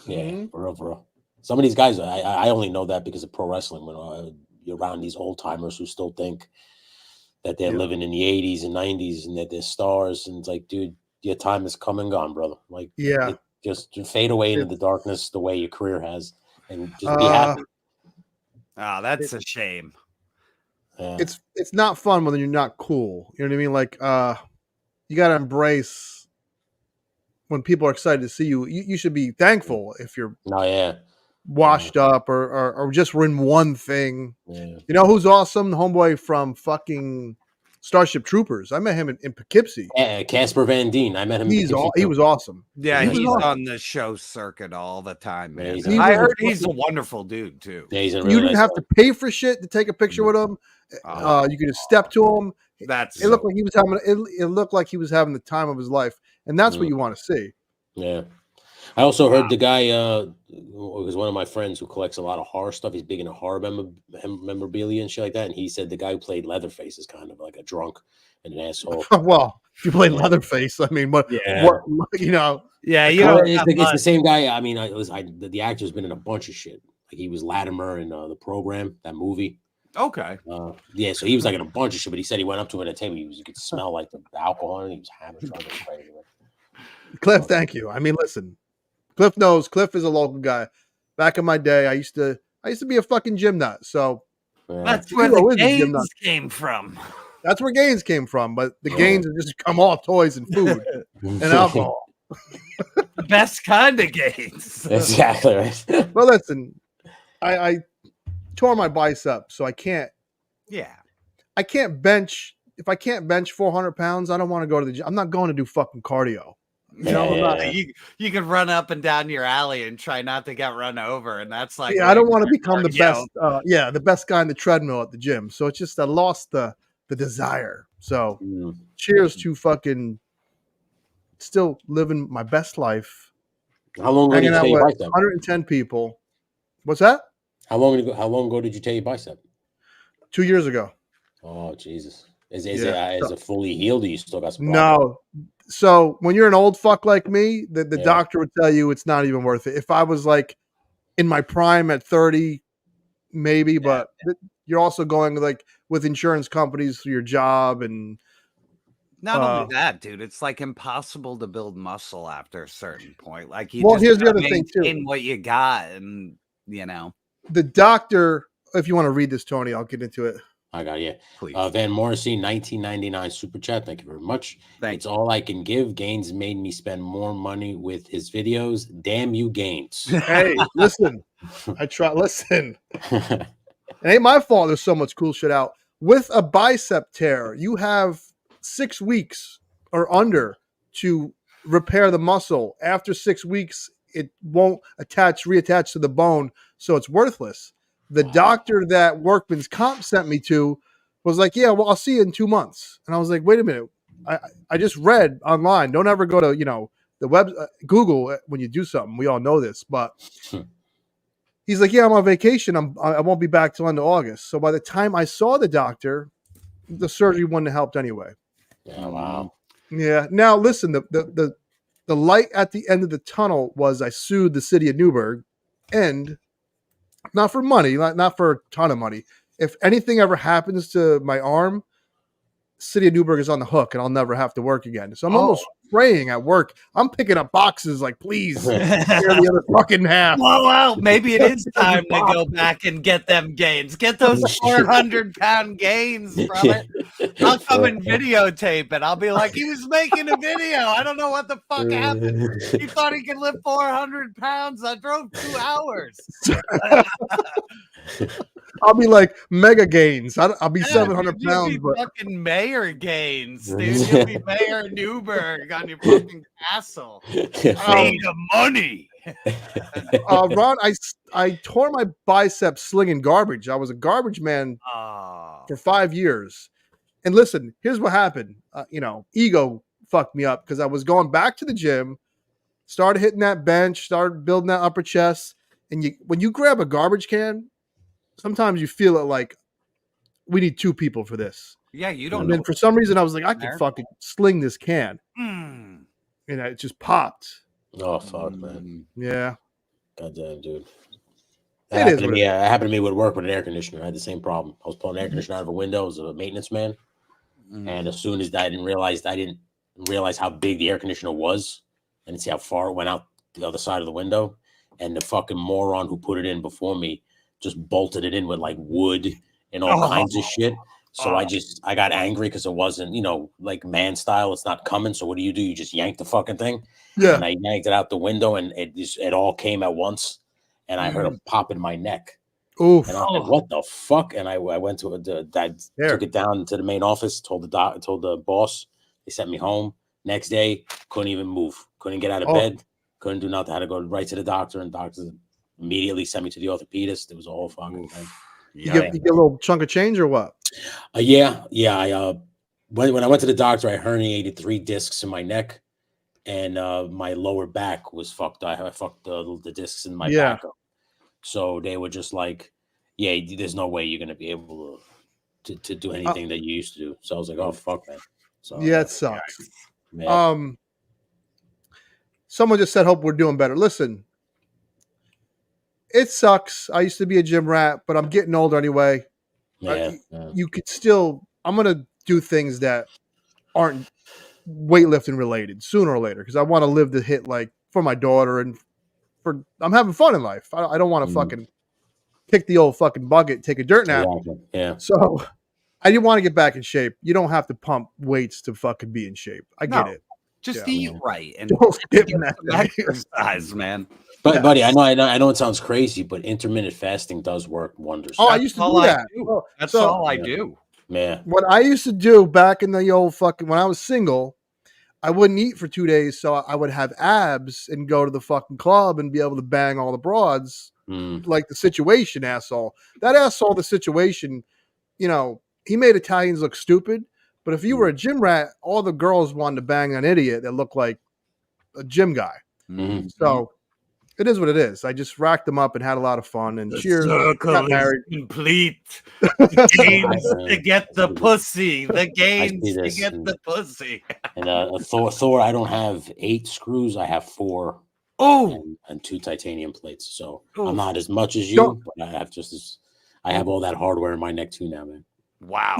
H: Yeah, for real. Some of these guys, I only know that because of pro wrestling. When you're around these old timers who still think that they're living in the 80s and 90s and that they're stars, and it's like, dude, your time is come and gone, brother. Like, just fade away into the darkness the way your career has, and just be happy.
F: Oh, that's a shame.
H: Yeah.
G: It's not fun when you're not cool. You know what I mean? Like, you got to embrace when people are excited to see you. You should be thankful if you're washed up or just in one thing. Yeah. You know who's awesome? The homeboy from fucking Starship Troopers. I met him in Poughkeepsie.
H: Casper Van Dien. I met him.
G: He was awesome.
F: Yeah, he's on the show circuit all the time, man. I heard he's a wonderful dude too.
H: Yeah,
G: you didn't have to pay for shit to take a picture with him. You could just step to him. It looked like he was having. It looked like he was having the time of his life, and that's what you want to see.
H: Yeah. I also heard the guy was one of my friends who collects a lot of horror stuff. He's big into horror memorabilia and shit like that. And he said the guy who played Leatherface is kind of like a drunk and an asshole.
G: Well, if you played Leatherface, I mean, what you know?
F: Yeah,
H: it's the same guy. I mean, the actor's been in a bunch of shit. Like he was Latimer in the Program, that movie.
F: Okay.
H: Yeah, so he was like in a bunch of shit, but he said he went up to him at a table. You could smell like the alcohol, and he was hammered. Crazy.
G: Cliff, thank you. I mean, listen. Cliff knows. Cliff is a local guy. Back in my day, I used to be a fucking gym nut. So
F: that's where the gains came from.
G: That's where gains came from. But the gains have just come off toys and food and alcohol.
F: The best kind of gains.
H: Exactly right.
G: Well, listen, I tore my bicep, so I can't.
F: Yeah.
G: I can't bench. If I can't bench 400 pounds, I don't want to go to the gym. I'm not going to do fucking cardio.
F: You can run up and down your alley and try not to get run over, and that's like
G: I don't want to become the best. The best guy in the treadmill at the gym. So it's just I lost the desire. So cheers to fucking still living my best life.
H: How long ago did you tear your bicep?
G: 110 people. What's that?
H: How long ago did you tear your bicep?
G: 2 years ago.
H: Oh Jesus! Is it fully healed? Or you still got some?
G: No. So when you're an old fuck like me, the doctor would tell you it's not even worth it. If I was like in my prime at 30, maybe, but you're also going like with insurance companies for your job and.
F: Not only that, dude, it's like impossible to build muscle after a certain point. Like you
G: Well,
F: just
G: here's the
F: gotta
G: other thing too.
F: maintain what you got, and
G: the doctor. If you want to read this, Tony, I'll get into it.
H: I got you.
F: Please.
H: Van Morrissey, 1999 super chat. Thank you very much. It's all I can give. Gaines made me spend more money with his videos. Damn you, Gaines.
G: Hey, listen. I try. Listen. It ain't my fault. There's so much cool shit out. With a bicep tear, you have 6 weeks or under to repair the muscle. After 6 weeks, it won't reattach to the bone, so it's worthless. The doctor that Workman's Comp sent me to was like, yeah, well, I'll see you in 2 months. And I was like, wait a minute. I just read online. Don't ever go to, the web, Google when you do something. We all know this, but he's like, yeah, I'm on vacation. I won't be back till end of August. So by the time I saw the doctor, the surgery wouldn't have helped anyway.
H: Yeah, wow.
G: Yeah. Now listen, the light at the end of the tunnel was I sued the city of Newburgh, and not for money, not for a ton of money. If anything ever happens to my arm, city of Newburgh is on the hook, and I'll never have to work again. So I'm almost praying at work. I'm picking up boxes like, please, hear the other fucking half.
F: Well, maybe it is time to go back and get them gains. Get those 400-pound gains from it. I'll come and videotape it. I'll be like, he was making a video. I don't know what the fuck happened. He thought he could lift 400 pounds. I drove 2 hours.
G: I'll be like mega gains. I'll be 700 pounds.
F: You'll be fucking mayor gains, dude. You'll be Mayor Newburgh on your fucking castle. Made of money.
G: Ron, I tore my bicep slinging garbage. I was a garbage man for 5 years. And listen, here's what happened. Ego fucked me up because I was going back to the gym, started hitting that bench, started building that upper chest. And when you grab a garbage can, sometimes you feel it like we need 2 people for this.
F: Yeah, you don't
G: and
F: know.
G: then for some reason I was like, I can fucking sling this can. And it just popped.
H: Oh fuck, man.
G: Yeah.
H: Goddamn, dude.
G: It
H: happened to me. It happened to me with work with an air conditioner. I had the same problem. I was pulling an air conditioner out of a window. I was a maintenance man. And as soon as I didn't realize how big the air conditioner was. I didn't see how far it went out the other side of the window. And the fucking moron who put it in before me just bolted it in with like wood and all kinds of shit. So I got angry because it wasn't, like man style. It's not coming. So what do? You just yank the fucking thing.
G: Yeah.
H: And I yanked it out the window and it all came at once. And I heard a pop in my neck.
G: Oof.
H: And I was like, what the fuck? And I went to took it down to the main office, told the boss. They sent me home. Next day, couldn't even move. Couldn't get out of bed. Couldn't do nothing. I had to go right to the doctor, and doctor immediately sent me to the orthopedist. It was a whole fucking thing.
G: You get a little chunk of change or what?
H: Yeah. When I went to the doctor, I herniated 3 discs in my neck, and my lower back was fucked. I fucked the discs in my back up. So they were just like, yeah, there's no way you're gonna be able to do anything that you used to do. So I was like, oh fuck, man. So
G: yeah, it sucks.
H: Man.
G: Someone just said, hope we're doing better. Listen, it sucks. I used to be a gym rat, but I'm getting older anyway. You could still, I'm going to do things that aren't weightlifting related sooner or later because I want to live the hit like for my daughter and I'm having fun in life. I don't want to fucking kick the old fucking bucket, take a dirt nap.
H: Yeah.
G: So I didn't want to get back in shape. You don't have to pump weights to fucking be in shape. I get it.
F: Just eat right and
G: get
F: exercise, man.
H: But buddy, I know it sounds crazy, but intermittent fasting does work wonders.
G: Oh, I used to do that.
F: That's all I do.
H: Man.
G: What I used to do back in the old fucking when I was single, I wouldn't eat for 2 days, so I would have abs and go to the fucking club and be able to bang all the broads like the Situation asshole. That asshole, the Situation, he made Italians look stupid. But if you were a gym rat, all the girls wanted to bang an idiot that looked like a gym guy. So it is what it is. I just racked them up and had a lot of fun. And cheers.
F: Got married. Complete. The gains to get the pussy. The gains to get the pussy.
H: And Thor, I don't have 8 screws. I have 4.
F: Oh,
H: and 2 titanium plates. So I'm not as much as you, but I have just as I have all that hardware in my neck too now, man.
F: Wow.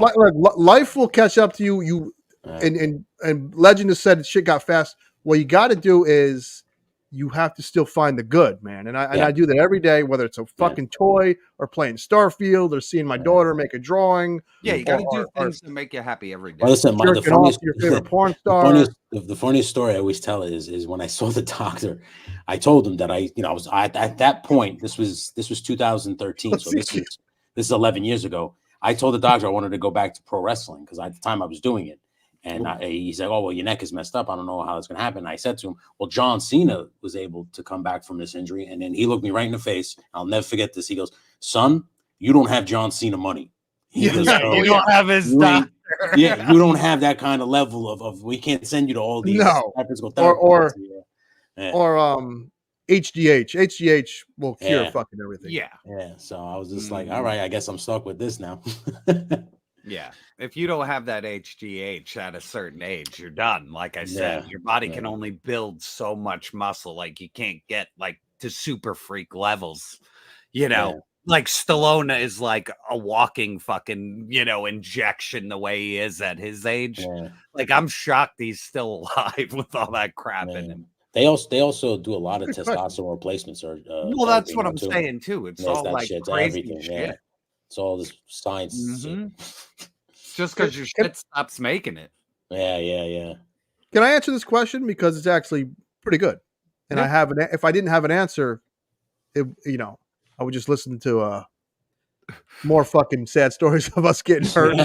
G: Life will catch up to you. And Legend has said shit got fast. What you got to do is you have to still find the good, man. And I do that every day, whether it's a fucking toy or playing Starfield or seeing my daughter make a drawing.
F: Yeah, you got to do things that make you happy every day.
H: Well, listen, the funniest,
G: your favorite porn star.
H: The funniest story I always tell is when I saw the doctor, I told him that I was at that point. This was 2013, so this is 11 years ago. I told the doctor I wanted to go back to pro wrestling because at the time I was doing it. And he's like, oh, well, your neck is messed up. I don't know how it's going to happen. And I said to him, well, John Cena was able to come back from this injury. And then he looked me right in the face. I'll never forget this. He goes, son, you don't have John Cena money. He goes,
F: you don't have his doctor.
H: Yeah, you don't have that kind of level of we can't send you to all these physical
G: or HGH. HGH will cure fucking everything.
H: Yeah. So I was just like, all right, I guess I'm stuck with this now.
F: Yeah. If you don't have that HGH at a certain age, you're done. Like I said, your body can only build so much muscle. Like you can't get like to super freak levels, like Stallone is like a walking fucking, injection the way he is at his age. Yeah. Like I'm shocked he's still alive with all that crap in him.
H: They also do a lot of testosterone replacements.
F: Well, that's what I'm saying too. It's all like crazy shit.
H: Yeah. It's all this science.
F: Just because your shit stops making it.
H: Yeah.
G: Can I answer this question because it's actually pretty good? And I have if I didn't have an answer, I would just listen to more fucking sad stories of us getting hurt.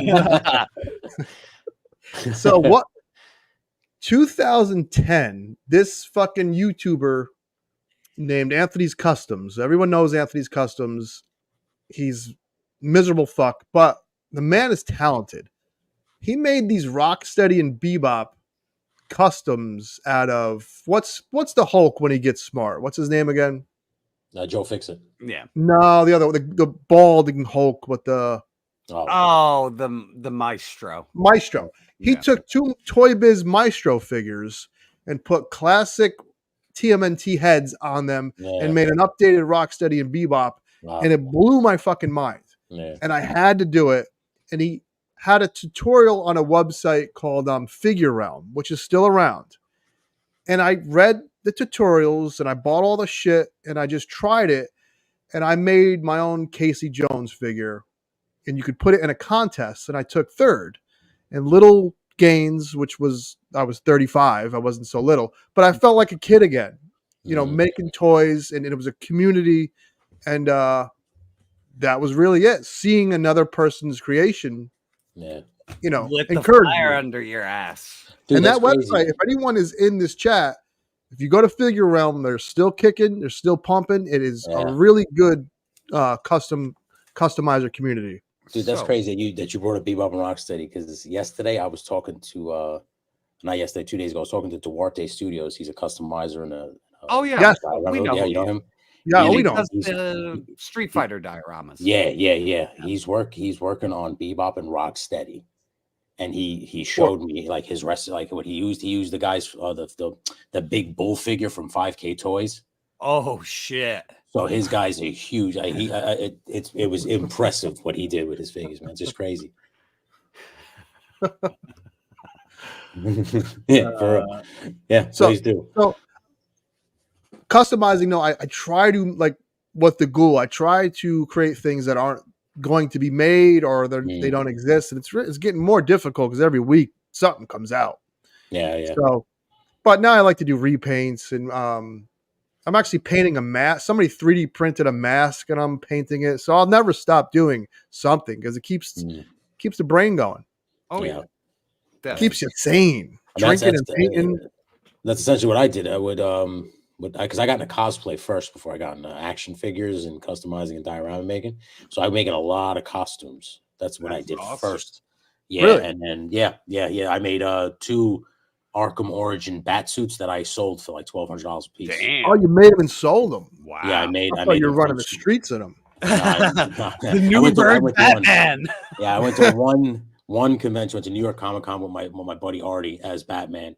G: So what? 2010, this fucking YouTuber named Anthony's Customs. Everyone knows Anthony's Customs. He's miserable fuck, but the man is talented. He made these Rocksteady and Bebop customs out of what's the Hulk when he gets smart? What's his name again?
H: Joe Fixit.
F: Yeah.
G: No, the other the balding Hulk with the
F: the Maestro.
G: Maestro. He took two Toy Biz Maestro figures and put classic TMNT heads on them and made an updated Rocksteady and Bebop, and it blew my fucking mind. Yeah. And I had to do it. And he had a tutorial on a website called Figure Realm, which is still around. And I read the tutorials and I bought all the shit and I just tried it. And I made my own Casey Jones figure. And you could put it in a contest. And I took third. And Little Gaines, I was 35. I wasn't so little. But I felt like a kid again, making toys. And it was a community. And that was really it. Seeing another person's creation,
F: lit the fire under your ass.
G: Dude, and that website, if anyone is in this chat, if you go to Figure Realm, they're still kicking, they're still pumping. It is a really good customizer community.
H: Dude, that's crazy that you brought up Bebop and Rocksteady, because yesterday I was talking to not yesterday, 2 days ago, I was talking to Duarte Studios. He's a customizer and
G: yes,
H: we know him.
G: Yeah, we know.
F: The Street Fighter dioramas.
H: Yeah. He's working on Bebop and Rocksteady, and he showed me like his rest, like what he used. He used the guys the big bull figure from 5K Toys.
F: Oh shit!
H: So his guys are huge. It was impressive what he did with his figures, man. It's just crazy. Yeah, for real. Yeah. Please do.
G: So, customizing, I try to, like with the ghoul, I try to create things that aren't going to be made or they don't exist, and it's getting more difficult because every week something comes out.
H: Yeah.
G: So, but now I like to do repaints, and I'm actually painting a mask. Somebody 3D printed a mask, and I'm painting it. So I'll never stop doing something because it keeps the brain going.
F: Oh yeah,
G: keeps you sane. Drinking and painting.
H: That's essentially what I did. I would because I got into cosplay first before I got into action figures and customizing and diorama making. So I'm making a lot of costumes. That's what I did first. Yeah,
G: really?
H: And then yeah. I made 2 Arkham Origin bat suits that I sold for like $1,200 a piece.
F: Damn.
G: Oh, you made them and sold them.
F: Wow.
H: Yeah,
G: I thought you were running the streets in them.
F: The Newburgh Batman.
H: I went to one convention. Went to New York Comic Con with my buddy Artie as Batman,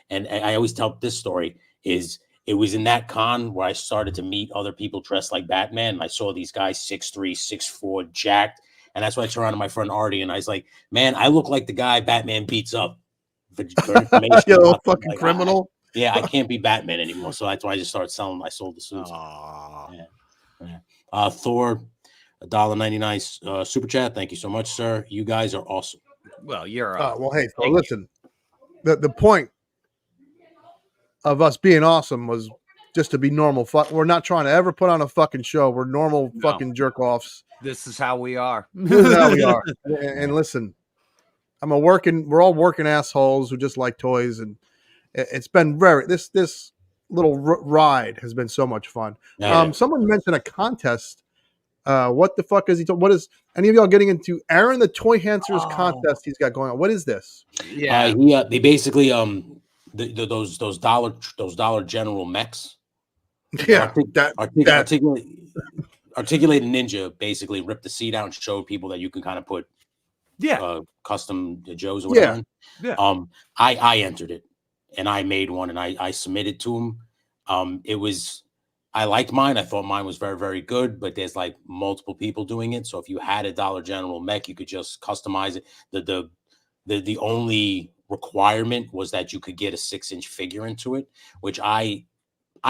H: and I always tell this story is it was in that con where I started to meet other people dressed like Batman. I saw these guys 6'3", 6'4", jacked. And that's when I turned around to my friend Artie and I was like, man, I look like the guy Batman beats up. For information.
G: Yo, fucking criminal.
H: I can't be Batman anymore. So that's why I just started selling. I sold the suits. Thor, $1.99 super chat. Thank you so much, sir. You guys are awesome.
F: Well, you're
G: well, hey, so listen. The point of us being awesome was just to be normal. We're not trying to ever put on a fucking show. We're normal fucking jerk offs.
F: This is how we are.
G: This is how we are. And listen, we're all working assholes who just like toys, and it's been this little ride has been so much fun. Someone mentioned a contest. What the fuck is he? What is any of y'all getting into? Aaron the Toy Hancers contest he's got going on. What is this?
H: They basically those Dollar General mechs.
G: Yeah,
H: Articulated Ninja basically ripped the seat out and showed people that you can kind of put custom Joes or whatever. I entered it and I made one and I submitted to him. I liked mine. I thought mine was very, very good, but there's like multiple people doing it. So if you had a Dollar General mech, you could just customize it. The only requirement was that you could get a 6-inch figure into it, which I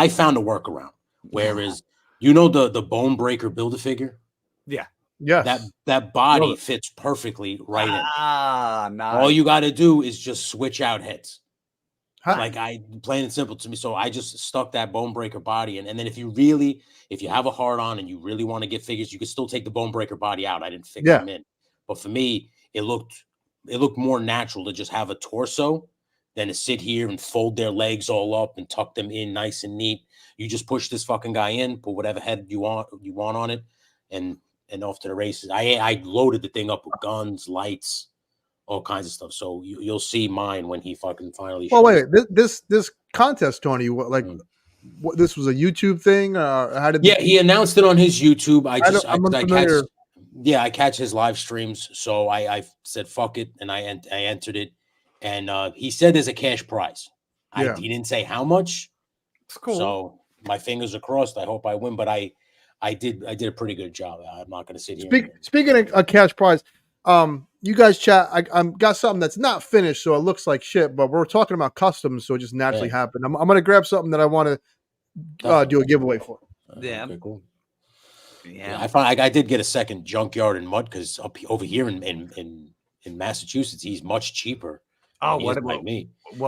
H: found a workaround. Whereas the Bone Breaker Build-A-Figure?
F: Yeah.
G: Yes.
H: That body fits perfectly right in.
F: Nice.
H: All you got to do is just switch out heads.
G: Huh.
H: Like plain and simple to me. So I just stuck that Bone Breaker body in. And then if you have a hard on and you really want to get figures, you can still take the Bone Breaker body out. I didn't fix them in. But for me, it looked more natural to just have a torso than to sit here and fold their legs all up and tuck them in nice and neat. You just push this fucking guy in, put whatever head you want on it, and off to the races. I loaded the thing up with guns, lights, all kinds of stuff. So you'll see mine when he fucking finally.
G: Well, wait, this contest, Tony, what this was a YouTube thing? How did?
H: Yeah, he announced it on his YouTube. I catch his live streams, so I said fuck it, and I entered it, and he said there's a cash prize. He didn't say how much.
F: It's cool.
H: So my fingers are crossed. I hope I win, but I did a pretty good job. I'm not going to sit here.
G: Speaking of a cash prize, you guys chat. I got something that's not finished, so it looks like shit. But we're talking about customs, so it just naturally happened. I'm going to grab something that I want to do a giveaway for.
F: Yeah.
H: Okay, cool.
F: Yeah.
H: I did get a second Junkyard and Mud because over here in Massachusetts, he's much cheaper.
F: Oh, what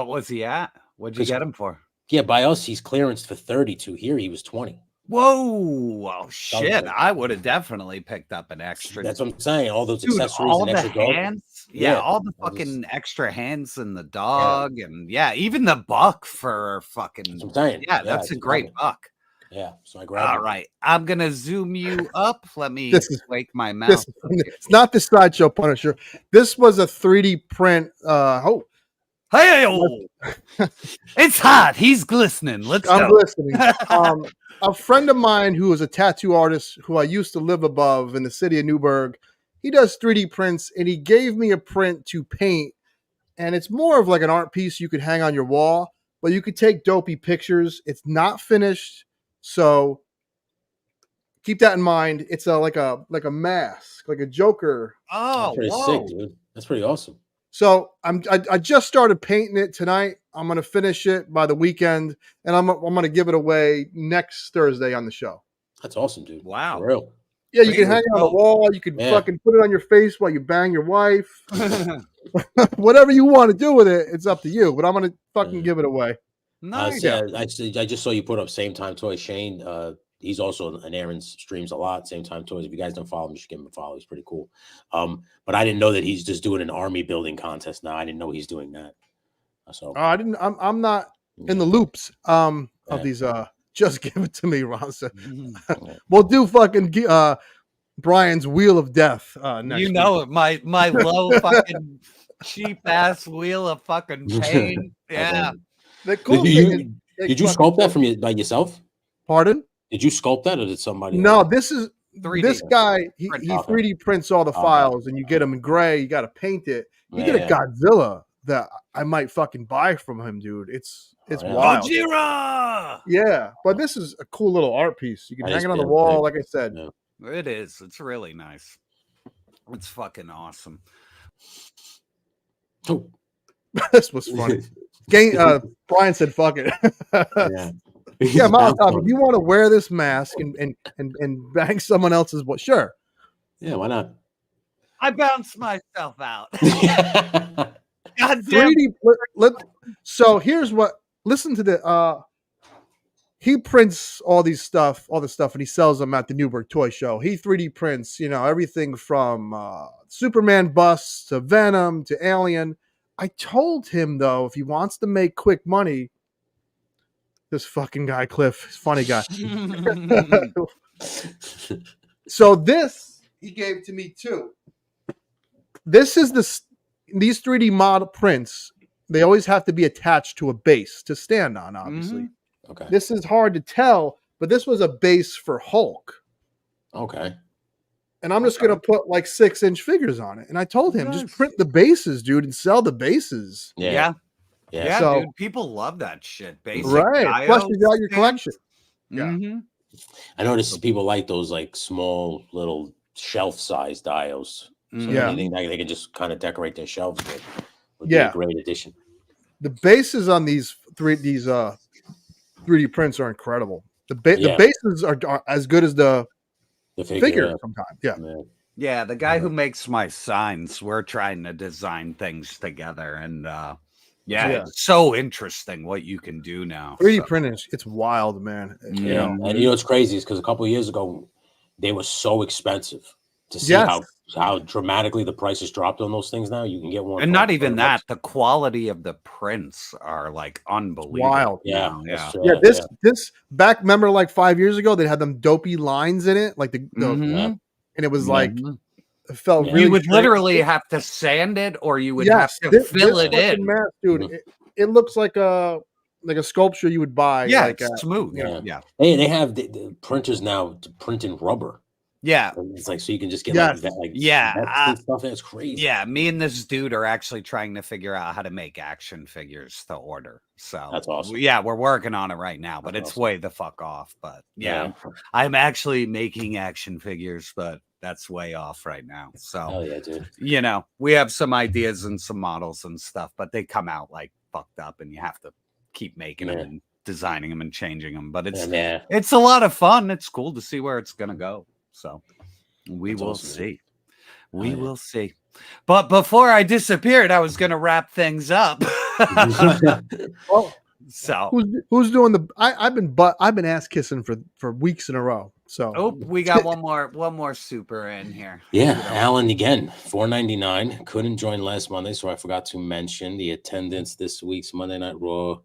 F: was he at? What'd you get him for?
H: Yeah, by us, he's clearanced for 32. Here, he was 20.
F: Whoa! Oh shit! I would have definitely picked up an extra.
H: That's what I'm saying. All those accessories,
F: all
H: and
F: the
H: extra
F: hands. All the fucking extra hands and the dog, and even the buck for fucking.
H: That's what I'm saying.
F: Yeah, that's a great buck.
H: Yeah, so I grabbed.
F: All right, I'm gonna zoom you up. Let me wake my mouth.
G: It's not the Sideshow Punisher. This was a 3D print.
F: Hey, it's hot. He's glistening. Let's go.
G: I'm glistening. A friend of mine who is a tattoo artist who I used to live above in the city of Newburgh, he does 3D prints, and he gave me a print to paint, and it's more of like an art piece you could hang on your wall, but you could take dopey pictures. It's not finished, so keep that in mind. It's like a mask, like a Joker.
F: Oh,
H: that's pretty sick, dude. That's pretty awesome.
G: So I just started painting it tonight. I'm gonna finish it by the weekend, and I'm gonna give it away next Thursday on the show.
H: That's awesome, dude.
F: Wow,
H: for real.
G: Yeah, you can hang it on the wall. You can fucking put it on your face while you bang your wife. Whatever you want to do with it, it's up to you. But I'm gonna fucking give it away.
F: Nice.
H: I just saw you put up Same Time Toys. Shane, he's also an Aaron's streams a lot. Same Time Toys. If you guys don't follow him, you should give him a follow. He's pretty cool. But I didn't know that he's just doing an army building contest now. I didn't know he's doing that. So
G: I didn't. I'm not in the loops of these. Just give it to me, Ron. We'll do fucking Brian's Wheel of Death next week.
F: It. My low fucking cheap ass wheel of fucking pain. Yeah.
G: The cool
H: thing did you sculpt that by yourself?
G: Pardon?
H: Did you sculpt that, or did somebody?
G: No, this is
F: 3D.
G: This guy. He 3D prints all the files, and you get them in gray. You got to paint it. You get a Godzilla that I might fucking buy from him, dude. It's
H: yeah.
G: wild.
F: Gojira!
G: Yeah, but this is a cool little art piece. You can
H: That
G: hang
H: is
G: it on the
H: big,
G: wall,
H: big.
G: like I said.
H: Yeah.
F: It is. It's really nice. It's fucking awesome.
H: Oh.
G: This was funny. Brian said, "Fuck it."
H: Yeah.
G: Yeah, Molotov, if you want to wear this mask and bang someone else's boy, sure.
H: Yeah, why not?
F: I bounced myself out. Goddamn.
G: 3D. So here's what. Listen to the. He prints all this stuff, and he sells them at the Newburgh Toy Show. He 3D prints, everything from Superman busts to Venom to Alien. I told him though, if he wants to make quick money, this fucking guy Cliff, funny guy. So this he gave to me too. This is these 3D model prints. They always have to be attached to a base to stand on, obviously.
H: Mm-hmm. Okay.
G: This is hard to tell, but this was a base for Hulk.
H: Okay.
G: And I'm just gonna put like 6-inch figures on it. And I told him, just print the bases, dude, and sell the bases.
F: Yeah. Yeah,
G: so,
F: dude. People love that shit. Basic
G: right. Plus, you got your collection.
F: Yeah. Mm-hmm.
H: I noticed people like those like small little shelf-sized dials. So anything that they can just kind of decorate their shelves with would be a great addition.
G: The bases on these 3D prints are incredible. The bases are as good as the figure sometimes.
F: Yeah, the guy who makes my signs, we're trying to design things together, and it's so interesting what you can do now.
G: 3D printing, it's wild, man.
H: And you know what's crazy is because a couple of years ago they were so expensive. To see how dramatically the prices dropped on those things now, you can get one.
F: And not even that, the quality of the prints are like unbelievable.
G: Wild.
H: Yeah.
G: This back, remember like 5 years ago, they had them dopey lines in it, like and it was like it felt really.
F: You would literally have to sand it, or you would have to fill it in.
G: Mask, dude, it looks like a sculpture you would buy.
F: Yeah,
G: like
F: it's smooth.
H: Yeah. Hey, they have the printers now to print in rubber.
F: Yeah,
H: it's like so you can just get like that stuff. That's crazy.
F: Yeah, me and this dude are actually trying to figure out how to make action figures to order. So
H: that's awesome.
F: Yeah, we're working on it right now, but it's way the fuck off. But yeah, I'm actually making action figures, but that's way off right now. So
H: dude.
F: We have some ideas and some models and stuff, but they come out like fucked up, and you have to keep making them and designing them and changing them. But it's a lot of fun. It's cool to see where it's gonna go. So we will see. We will see. But before I disappeared, I was going to wrap things up. So
G: who's doing the? I've been ass kissing for weeks in a row. So
F: we got one more super in here.
H: Yeah, Alan again, $4.99. Couldn't join last Monday, so I forgot to mention the attendance this week's Monday Night Raw.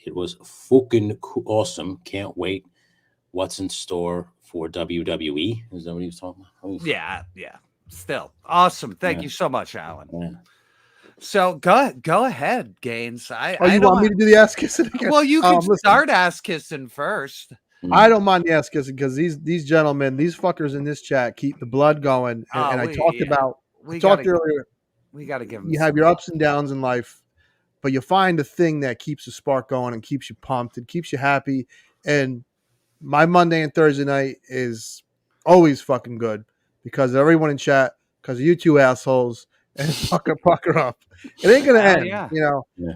H: It was fucking awesome. Can't wait. What's in store for WWE? Is that what he was talking about?
F: Yeah. Still awesome. Thank you so much, Alan. Yeah. So go ahead, Gaines.
G: You want me to do the ass kissing again?
F: Well, you can start ass kissing first.
G: I don't mind the ass kissing because these gentlemen, these fuckers in this chat keep the blood going. And I talked earlier.
F: We got to give them.
G: You have your ups and downs in life, but you find the thing that keeps the spark going and keeps you pumped and keeps you happy. And my Monday and Thursday night is always fucking good because of everyone in chat, because of you two assholes, and pucker up. It ain't gonna end.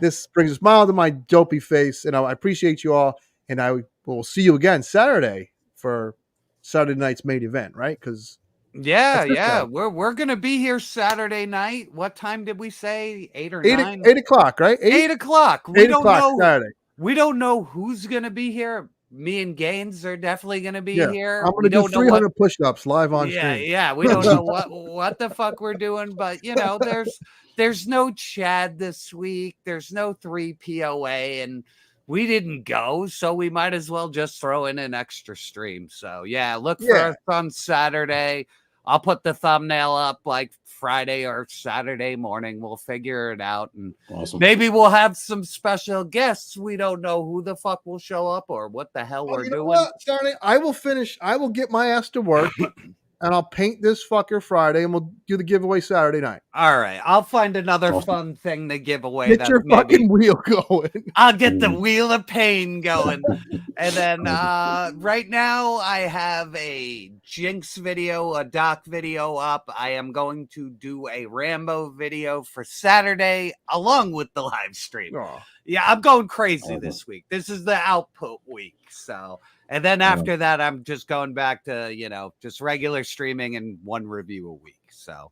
G: This brings a smile to my dopey face, and I appreciate you all. And I will see you again Saturday for Saturday night's main event, right? Because
F: we're gonna be here Saturday night. What time did we say? 8 or 9?
G: 8 o'clock, right?
F: 8 o'clock.
G: We don't know Saturday.
F: We don't know who's gonna be here. Me and Gaines are definitely going to be here.
G: I'm going to do 300 push-ups live on stream.
F: Yeah. We don't know what the fuck we're doing, but there's no Chad this week. There's no 3 POA, and we didn't go, so we might as well just throw in an extra stream. So look for us on Saturday. I'll put the thumbnail up like Friday or Saturday morning. We'll figure it out. And maybe we'll have some special guests. We don't know who the fuck will show up or what the hell we're doing.
G: Saturday, I will finish. I will get my ass to work. and I'll paint this fucker Friday, and we'll do the giveaway Saturday night.
F: All right, I'll find another fun thing to give away.
G: Get your fucking wheel going.
F: I'll get the wheel of pain going. And then right now I have a Jinx video, a Doc video up. I am going to do a Rambo video for Saturday along with the live stream.
G: Oh.
F: Yeah, I'm going crazy this week. This is the output week. So, and then after that, I'm just going back to, just regular streaming and one review a week. So,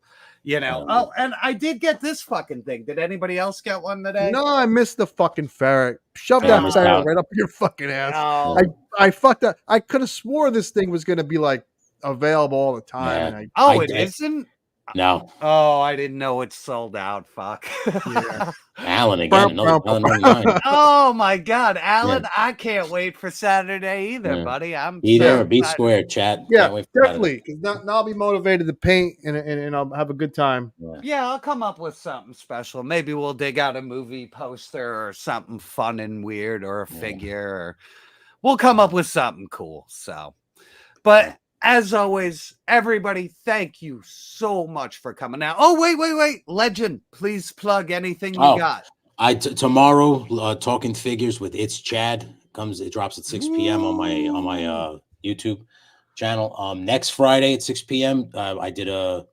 F: oh, and I did get this fucking thing. Did anybody else get one today?
G: No, I missed the fucking ferret. Shove that ferret right up your fucking ass.
F: No.
G: I fucked up. I could have swore this thing was going to be like available all the time.
H: Yeah.
F: And it isn't?
H: No.
F: Oh, I didn't know it sold out. Fuck.
G: Yeah.
H: Alan again.
F: Oh my God, Alan! Yeah. I can't wait for Saturday either, buddy. I'm
H: be there or be square, chat.
G: Yeah, definitely. Now I'll be motivated to paint and I'll have a good time.
F: Yeah, I'll come up with something special. Maybe we'll dig out a movie poster or something fun and weird, or a figure. Or we'll come up with something cool. So, but. As always, everybody, thank you so much for coming out. Oh, wait. Legend, please plug anything you got.
H: Tomorrow, Talking Figures with It's Chad it drops at 6 p.m. on my YouTube channel. Next Friday at 6 p.m. I did a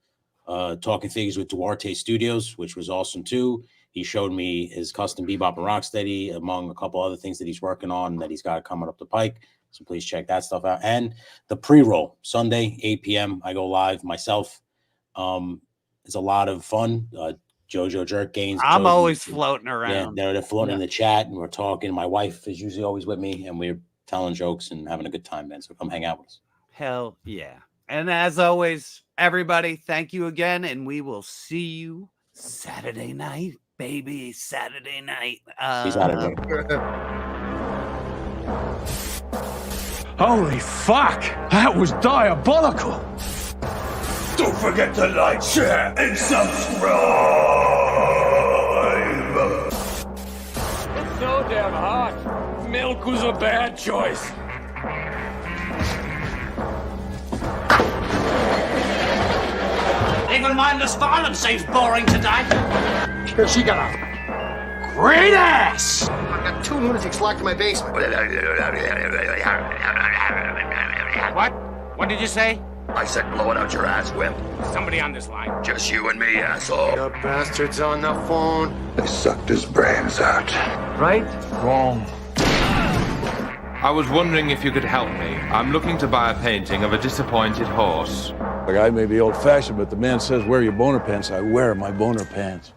H: Talking Figures with Duarte Studios, which was awesome too. He showed me his custom Bebop and Rocksteady, among a couple other things that he's working on that he's got coming up the pike. So please check that stuff out. And the pre-roll, Sunday, 8 p.m. I go live myself. It's a lot of fun. YoJoeJerk gains.
F: I'm always floating around.
H: Yeah, they're floating in the chat, and we're talking. My wife is usually always with me, and we're telling jokes and having a good time, man. So come hang out with us.
F: Hell yeah. And as always, everybody, thank you again, and we will see you Saturday night, baby. Saturday night.
H: Peace out, everybody.
A: Holy fuck! That was diabolical!
B: Don't forget to like, share, and subscribe!
E: It's so damn hot. Milk was a bad choice.
I: Even mindless violence seems boring today.
A: She got a great ass!
C: I've got 2 lunatics locked in my basement.
I: What? What did you say?
B: I said blow it out your ass, wimp.
I: Somebody on this line.
B: Just you and me, asshole.
C: The bastard's on the phone.
B: They sucked his brains out.
C: Right?
J: Wrong. I was wondering if you could help me. I'm looking to buy a painting of a disappointed horse.
K: Like, I may be old-fashioned, but the man says wear your boner pants. I wear my boner pants.